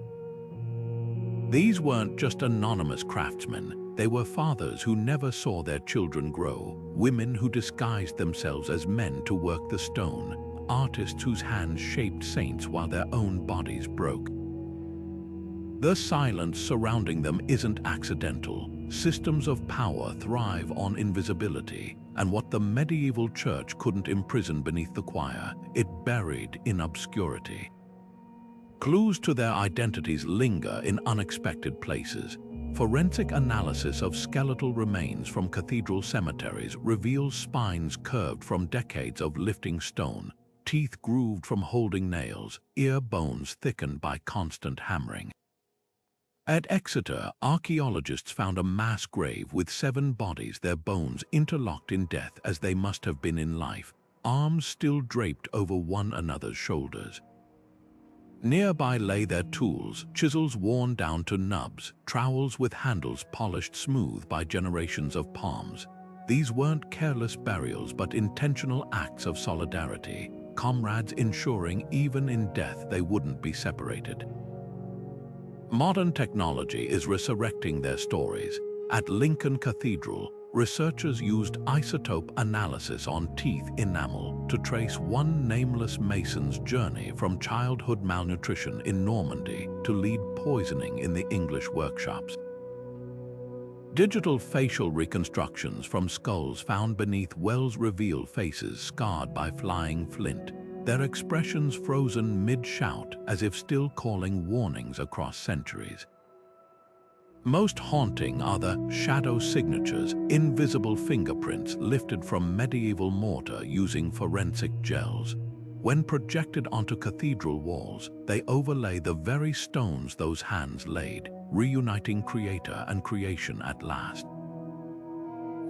These weren't just anonymous craftsmen, they were fathers who never saw their children grow, women who disguised themselves as men to work the stone, artists whose hands shaped saints while their own bodies broke. The silence surrounding them isn't accidental. Systems of power thrive on invisibility, and what the medieval church couldn't imprison beneath the choir, it buried in obscurity. Clues to their identities linger in unexpected places. Forensic analysis of skeletal remains from cathedral cemeteries reveals spines curved from decades of lifting stone, teeth grooved from holding nails, ear bones thickened by constant hammering. At Exeter, archaeologists found a mass grave with 7 bodies, their bones interlocked in death as they must have been in life, arms still draped over one another's shoulders. Nearby lay their tools, chisels worn down to nubs, trowels with handles polished smooth by generations of palms. These weren't careless burials but intentional acts of solidarity. comrades ensuring even in death they wouldn't be separated. Modern technology is resurrecting their stories. At Lincoln Cathedral, researchers used isotope analysis on teeth enamel to trace one nameless mason's journey from childhood malnutrition in Normandy to lead poisoning in the English workshops. Digital facial reconstructions from skulls found beneath wells reveal faces scarred by flying flint, their expressions frozen mid-shout as if still calling warnings across centuries. Most haunting are the shadow signatures, invisible fingerprints lifted from medieval mortar using forensic gels. When projected onto cathedral walls, they overlay the very stones those hands laid, reuniting creator and creation at last.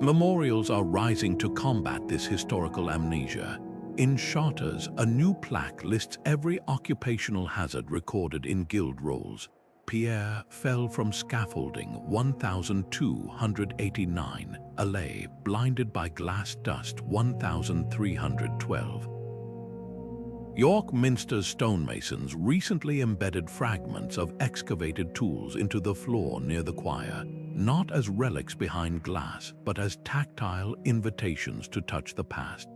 Memorials are rising to combat this historical amnesia. In Chartres, a new plaque lists every occupational hazard recorded in guild rolls. Pierre fell from scaffolding 1289, Allais blinded by glass dust 1312. York Minster's stonemasons recently embedded fragments of excavated tools into the floor near the choir, not as relics behind glass, but as tactile invitations to touch the past.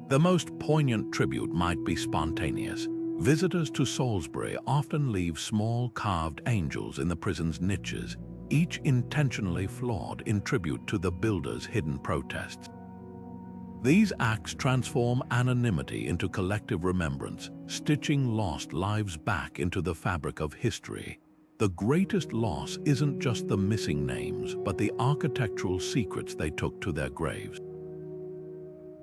The most poignant tribute might be spontaneous. Visitors to Salisbury often leave small carved angels in the prison's niches, each intentionally flawed in tribute to the builder's hidden protests. These acts transform anonymity into collective remembrance, stitching lost lives back into the fabric of history. The greatest loss isn't just the missing names, but the architectural secrets they took to their graves.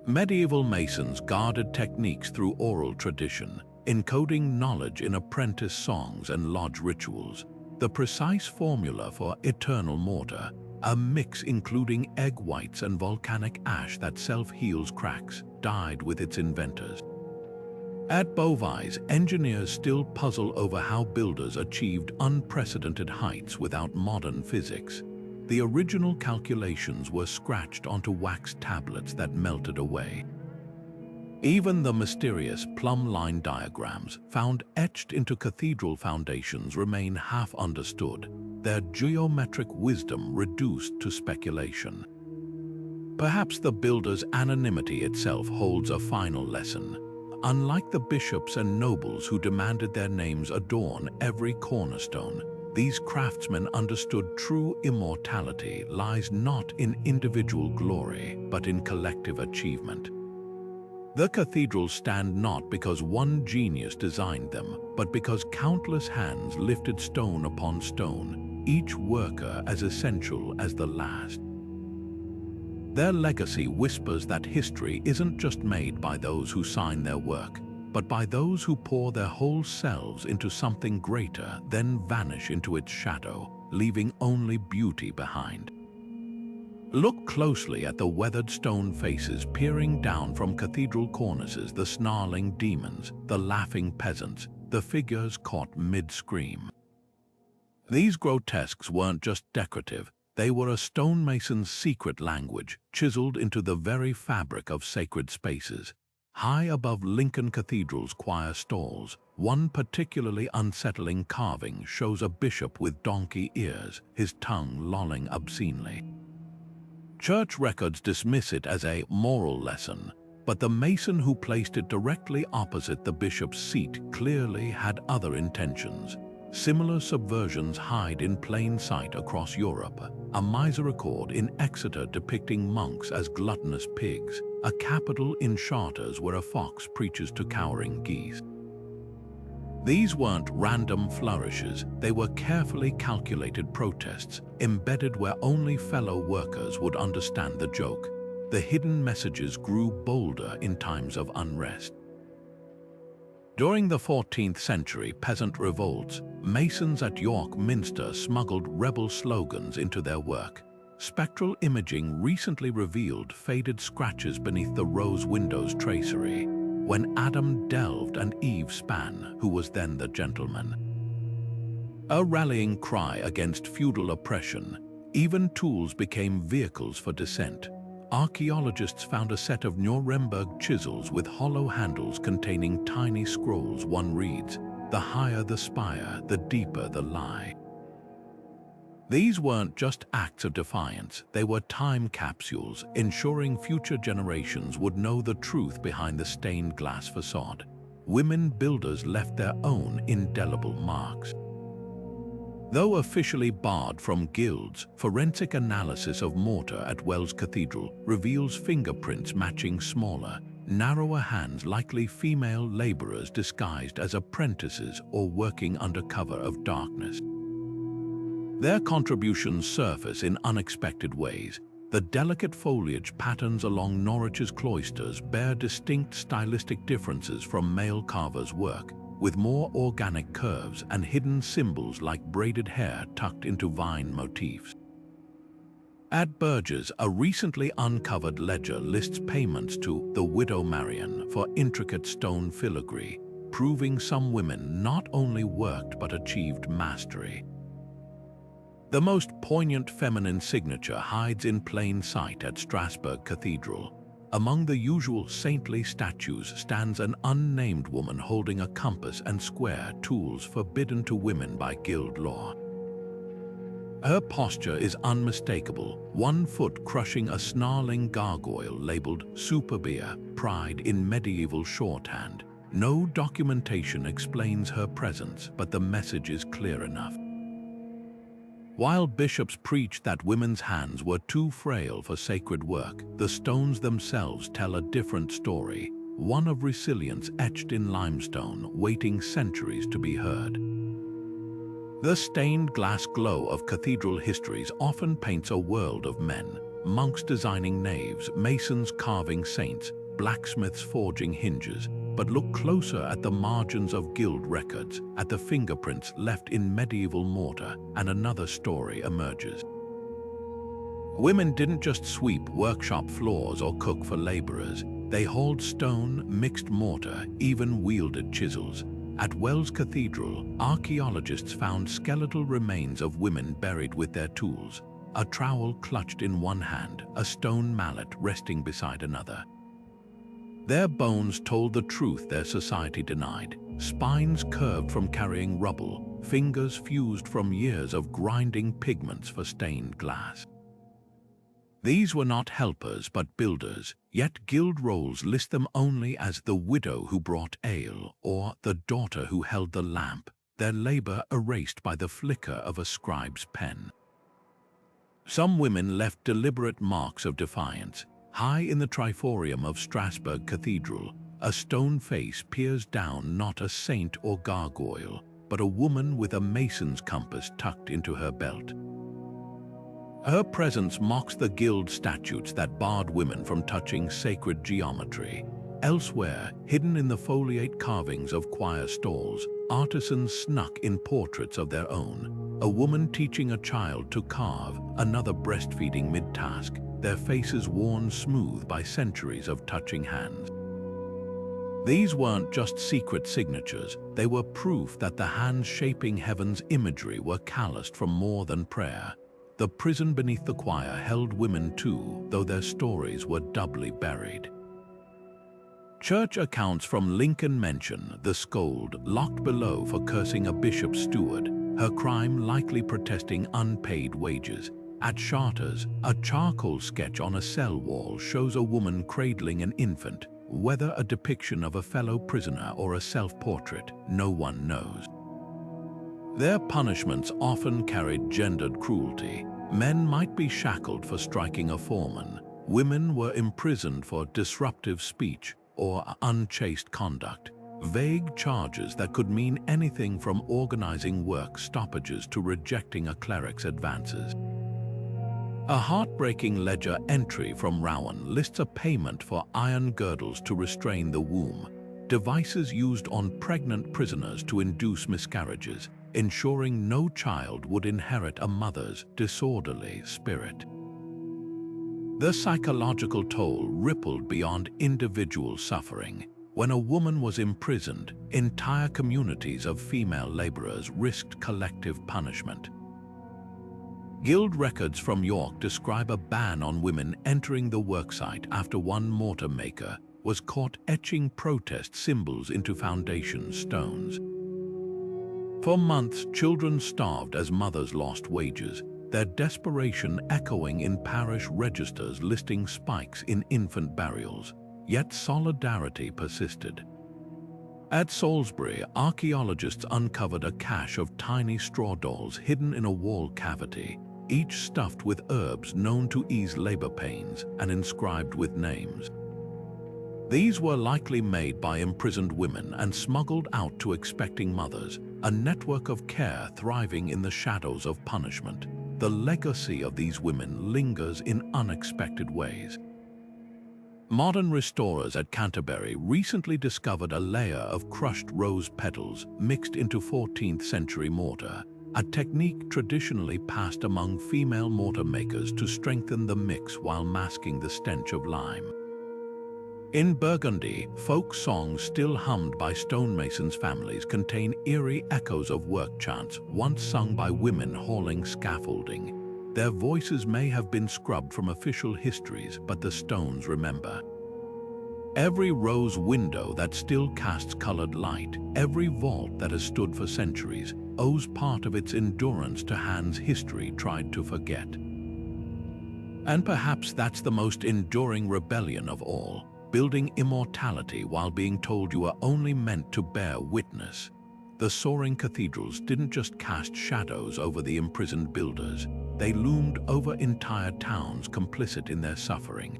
Medieval masons guarded techniques through oral tradition, encoding knowledge in apprentice songs and lodge rituals. The precise formula for eternal mortar, a mix including egg whites and volcanic ash that self-heals cracks, died with its inventors. At Beauvais, engineers still puzzle over how builders achieved unprecedented heights without modern physics. The original calculations were scratched onto wax tablets that melted away. Even the mysterious plumb-line diagrams found etched into cathedral foundations remain half understood, their geometric wisdom reduced to speculation. Perhaps the builder's anonymity itself holds a final lesson. Unlike the bishops and nobles who demanded their names adorn every cornerstone, these craftsmen understood true immortality lies not in individual glory, but in collective achievement. The cathedrals stand not because one genius designed them, but because countless hands lifted stone upon stone, each worker as essential as the last. Their legacy whispers that history isn't just made by those who sign their work, but by those who pour their whole selves into something greater, then vanish into its shadow, leaving only beauty behind. Look closely at the weathered stone faces peering down from cathedral cornices, the snarling demons, the laughing peasants, the figures caught mid-scream. These grotesques weren't just decorative, they were a stonemason's secret language, chiseled into the very fabric of sacred spaces. High above Lincoln Cathedral's choir stalls, one particularly unsettling carving shows a bishop with donkey ears, his tongue lolling obscenely. Church records dismiss it as a moral lesson, but the mason who placed it directly opposite the bishop's seat clearly had other intentions. Similar subversions hide in plain sight across Europe. A misericord in Exeter depicting monks as gluttonous pigs, a capital in Chartres where a fox preaches to cowering geese. These weren't random flourishes, they were carefully calculated protests, embedded where only fellow workers would understand the joke. The hidden messages grew bolder in times of unrest. During the 14th century peasant revolts, masons at York Minster smuggled rebel slogans into their work. Spectral imaging recently revealed faded scratches beneath the rose windows tracery, when Adam delved and Eve span, who was then the gentleman. A rallying cry against feudal oppression, even tools became vehicles for dissent. archaeologists found a set of Nuremberg chisels with hollow handles containing tiny scrolls. One reads, "The higher the spire, the deeper the lie." These weren't just acts of defiance, they were time capsules, ensuring future generations would know the truth behind the stained glass facade. Women builders left their own indelible marks. Though officially barred from guilds, forensic analysis of mortar at Wells Cathedral reveals fingerprints matching smaller, narrower hands, likely female laborers disguised as apprentices or working under cover of darkness. Their contributions surface in unexpected ways. The delicate foliage patterns along Norwich's cloisters bear distinct stylistic differences from male carvers' work, with more organic curves and hidden symbols like braided hair tucked into vine motifs. At Burgess, a recently uncovered ledger lists payments to the widow Marion for intricate stone filigree, proving some women not only worked but achieved mastery. The most poignant feminine signature hides in plain sight at Strasbourg Cathedral. Among the usual saintly statues stands an unnamed woman holding a compass and square, tools forbidden to women by guild law. Her posture is unmistakable, one foot crushing a snarling gargoyle labeled Superbia, pride in medieval shorthand. No documentation explains her presence, but the message is clear enough. While bishops preached that women's hands were too frail for sacred work, the stones themselves tell a different story, one of resilience etched in limestone, waiting centuries to be heard. The stained glass glow of cathedral histories often paints a world of men, monks designing naves, masons carving saints, blacksmiths forging hinges. But look closer at the margins of guild records, at the fingerprints left in medieval mortar, and another story emerges. Women didn't just sweep workshop floors or cook for laborers. They hauled stone, mixed mortar, even wielded chisels. At Wells Cathedral, archaeologists found skeletal remains of women buried with their tools, a trowel clutched in one hand, a stone mallet resting beside another. Their bones told the truth their society denied, spines curved from carrying rubble, fingers fused from years of grinding pigments for stained glass. These were not helpers but builders, yet guild rolls list them only as the widow who brought ale or the daughter who held the lamp, their labor erased by the flicker of a scribe's pen. Some women left deliberate marks of defiance. High in the triforium of Strasbourg Cathedral, a stone face peers down not a saint or gargoyle, but a woman with a mason's compass tucked into her belt. Her presence mocks the guild statutes that barred women from touching sacred geometry. Elsewhere, hidden in the foliate carvings of choir stalls, artisans snuck in portraits of their own. A woman teaching a child to carve, another breastfeeding mid-task, their faces worn smooth by centuries of touching hands. These weren't just secret signatures, they were proof that the hands shaping heaven's imagery were calloused from more than prayer. The prison beneath the choir held women too, though their stories were doubly buried. Church accounts from Lincoln mention the scold locked below for cursing a bishop's steward, her crime likely protesting unpaid wages. At Chartres, a charcoal sketch on a cell wall shows a woman cradling an infant. Whether a depiction of a fellow prisoner or a self-portrait, no one knows. Their punishments often carried gendered cruelty. Men might be shackled for striking a foreman. Women were imprisoned for disruptive speech or unchaste conduct. Vague charges that could mean anything from organizing work stoppages to rejecting a cleric's advances. A heartbreaking ledger entry from Rowan lists a payment for iron girdles to restrain the womb, devices used on pregnant prisoners to induce miscarriages, ensuring no child would inherit a mother's disorderly spirit. The psychological toll rippled beyond individual suffering. When a woman was imprisoned, entire communities of female laborers risked collective punishment. Guild records from York describe a ban on women entering the worksite after one mortar maker was caught etching protest symbols into foundation stones. For months, children starved as mothers lost wages, their desperation echoing in parish registers listing spikes in infant burials. Yet solidarity persisted. At Salisbury, archaeologists uncovered a cache of tiny straw dolls hidden in a wall cavity, each stuffed with herbs known to ease labor pains and inscribed with names. These were likely made by imprisoned women and smuggled out to expecting mothers, a network of care thriving in the shadows of punishment. The legacy of these women lingers in unexpected ways. Modern restorers at Canterbury recently discovered a layer of crushed rose petals mixed into 14th century mortar, a technique traditionally passed among female mortar makers to strengthen the mix while masking the stench of lime. In Burgundy, folk songs still hummed by stonemasons' families contain eerie echoes of work chants once sung by women hauling scaffolding. Their voices may have been scrubbed from official histories, but the stones remember. Every rose window that still casts colored light, every vault that has stood for centuries, owes part of its endurance to hands history tried to forget. And perhaps that's the most enduring rebellion of all, building immortality while being told you are only meant to bear witness. The soaring cathedrals didn't just cast shadows over the imprisoned builders, they loomed over entire towns complicit in their suffering.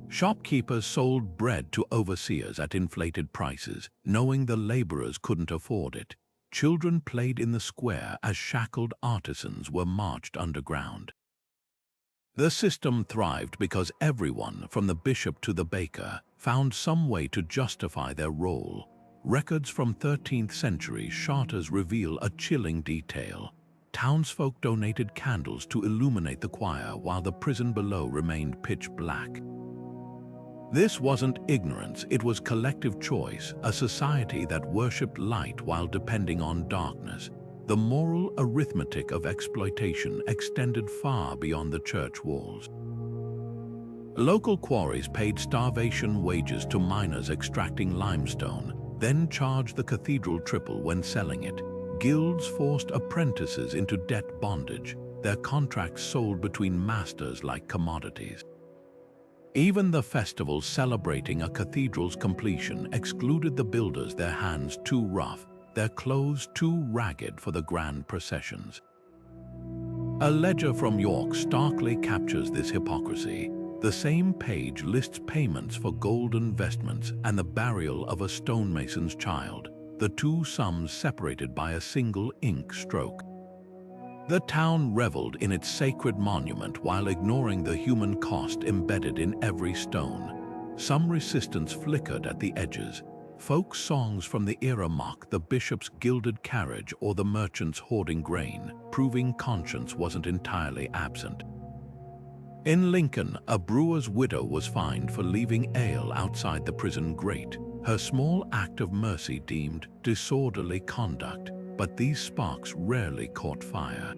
Shopkeepers sold bread to overseers at inflated prices, knowing the laborers couldn't afford it. Children played in the square as shackled artisans were marched underground. The system thrived because everyone, from the bishop to the baker, found some way to justify their role. Records from 13th century charters reveal a chilling detail. Townsfolk donated candles to illuminate the choir while the prison below remained pitch black. This wasn't ignorance, it was collective choice, a society that worshipped light while depending on darkness. The moral arithmetic of exploitation extended far beyond the church walls. Local quarries paid starvation wages to miners extracting limestone, then charged the cathedral triple when selling it. Guilds forced apprentices into debt bondage, their contracts sold between masters like commodities. Even the festivals celebrating a cathedral's completion excluded the builders, their hands too rough, their clothes too ragged for the grand processions. A ledger from York starkly captures this hypocrisy. The same page lists payments for golden vestments and the burial of a stonemason's child, the two sums separated by a single ink stroke. The town reveled in its sacred monument while ignoring the human cost embedded in every stone. Some resistance flickered at the edges. Folk songs from the era mock the bishop's gilded carriage or the merchant's hoarding grain, proving conscience wasn't entirely absent. In Lincoln, a brewer's widow was fined for leaving ale outside the prison grate, her small act of mercy deemed disorderly conduct, but these sparks rarely caught fire.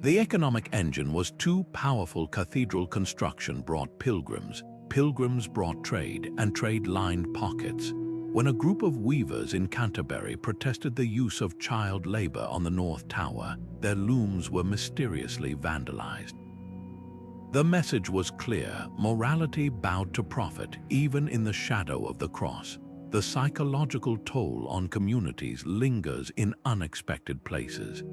The economic engine was too powerful. Cathedral construction brought pilgrims, pilgrims brought trade, and trade lined pockets. When a group of weavers in Canterbury protested the use of child labor on the North Tower, their looms were mysteriously vandalized. The message was clear: morality bowed to profit, even in the shadow of the cross. The psychological toll on communities lingers in unexpected places.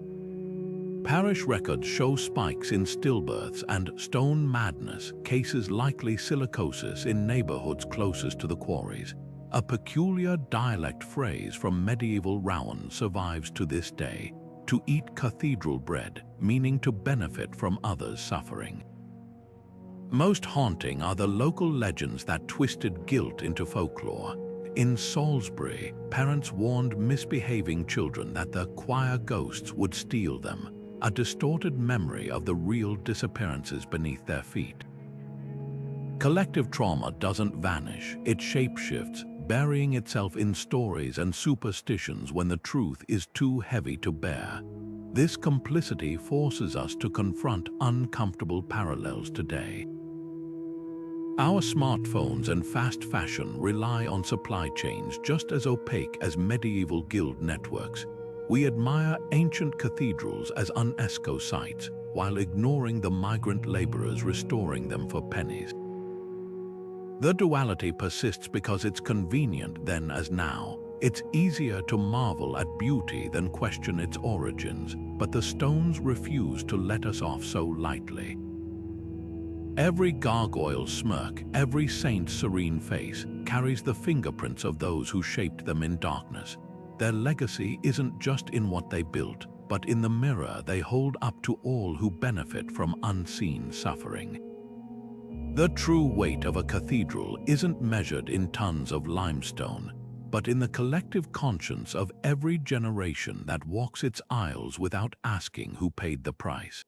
Parish records show spikes in stillbirths and stone madness, cases likely silicosis in neighborhoods closest to the quarries. A peculiar dialect phrase from medieval Rowan survives to this day: to eat cathedral bread, meaning to benefit from others' suffering. Most haunting are the local legends that twisted guilt into folklore. In Salisbury, parents warned misbehaving children that the choir ghosts would steal them, a distorted memory of the real disappearances beneath their feet. Collective trauma doesn't vanish, it shapeshifts, burying itself in stories and superstitions when the truth is too heavy to bear. This complicity forces us to confront uncomfortable parallels today. Our smartphones and fast fashion rely on supply chains just as opaque as medieval guild networks. We admire ancient cathedrals as UNESCO sites, while ignoring the migrant laborers restoring them for pennies. The duality persists because it's convenient then as now. It's easier to marvel at beauty than question its origins, but the stones refuse to let us off so lightly. Every gargoyle's smirk, every saint's serene face, carries the fingerprints of those who shaped them in darkness. Their legacy isn't just in what they built, but in the mirror they hold up to all who benefit from unseen suffering. The true weight of a cathedral isn't measured in tons of limestone, but in the collective conscience of every generation that walks its aisles without asking who paid the price.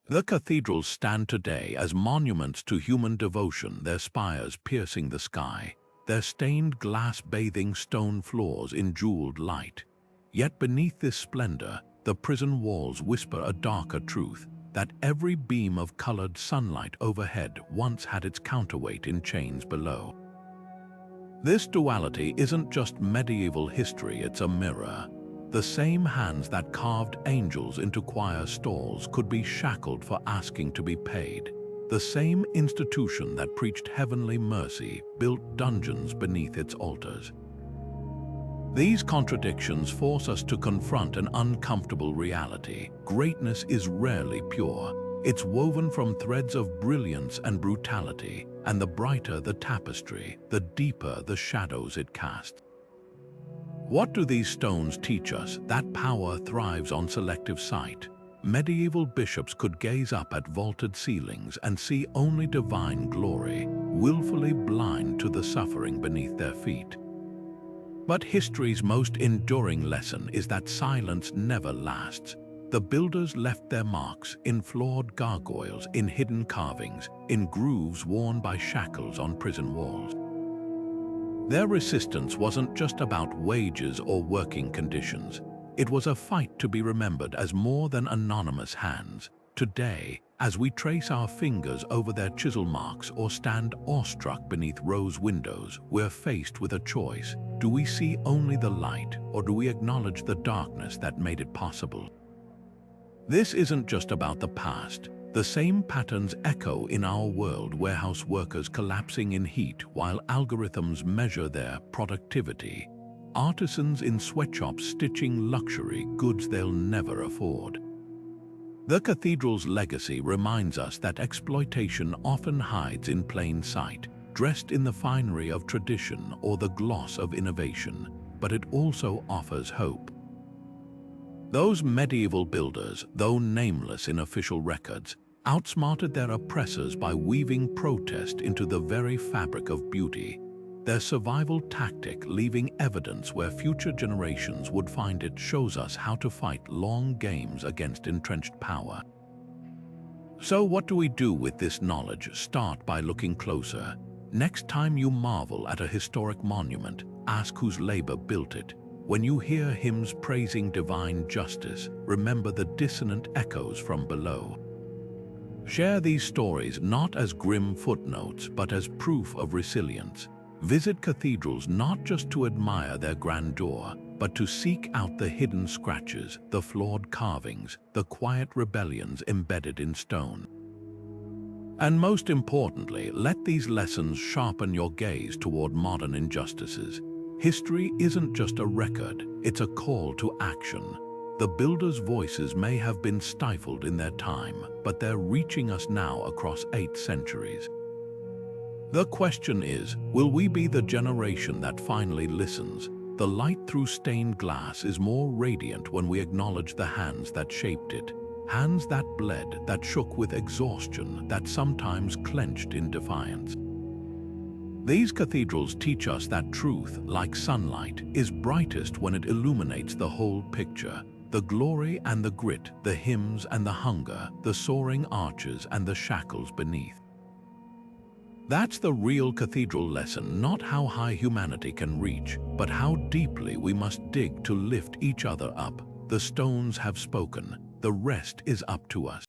The cathedrals stand today as monuments to human devotion, their spires piercing the sky, their stained glass bathing stone floors in jeweled light. Yet beneath this splendor, the prison walls whisper a darker truth, that every beam of colored sunlight overhead once had its counterweight in chains below. This duality isn't just medieval history, it's a mirror. The same hands that carved angels into choir stalls could be shackled for asking to be paid. The same institution that preached heavenly mercy built dungeons beneath its altars. These contradictions force us to confront an uncomfortable reality. Greatness is rarely pure. It's woven from threads of brilliance and brutality, and the brighter the tapestry, the deeper the shadows it casts. What do these stones teach us? That power thrives on selective sight. Medieval bishops could gaze up at vaulted ceilings and see only divine glory, willfully blind to the suffering beneath their feet. But history's most enduring lesson is that silence never lasts. The builders left their marks in flawed gargoyles, in hidden carvings, in grooves worn by shackles on prison walls. Their resistance wasn't just about wages or working conditions. It was a fight to be remembered as more than anonymous hands. Today, as we trace our fingers over their chisel marks or stand awestruck beneath rose windows, we're faced with a choice. Do we see only the light, or do we acknowledge the darkness that made it possible? This isn't just about the past. The same patterns echo in our world: warehouse workers collapsing in heat while algorithms measure their productivity, artisans in sweatshops stitching luxury goods they'll never afford. The cathedral's legacy reminds us that exploitation often hides in plain sight, dressed in the finery of tradition or the gloss of innovation, but it also offers hope. Those medieval builders, though nameless in official records, outsmarted their oppressors by weaving protest into the very fabric of beauty. Their survival tactic, leaving evidence where future generations would find it, shows us how to fight long games against entrenched power. So what do we do with this knowledge? Start by looking closer. Next time you marvel at a historic monument, ask whose labor built it. When you hear hymns praising divine justice, remember the dissonant echoes from below. Share these stories not as grim footnotes, but as proof of resilience. Visit cathedrals not just to admire their grandeur, but to seek out the hidden scratches, the flawed carvings, the quiet rebellions embedded in stone. And most importantly, let these lessons sharpen your gaze toward modern injustices. History isn't just a record, it's a call to action. The builders' voices may have been stifled in their time, but they're reaching us now across 8 centuries. The question is, will we be the generation that finally listens? The light through stained glass is more radiant when we acknowledge the hands that shaped it. Hands that bled, that shook with exhaustion, that sometimes clenched in defiance. These cathedrals teach us that truth, like sunlight, is brightest when it illuminates the whole picture. The glory and the grit, the hymns and the hunger, the soaring arches and the shackles beneath. That's the real cathedral lesson, not how high humanity can reach, but how deeply we must dig to lift each other up. The stones have spoken. The rest is up to us.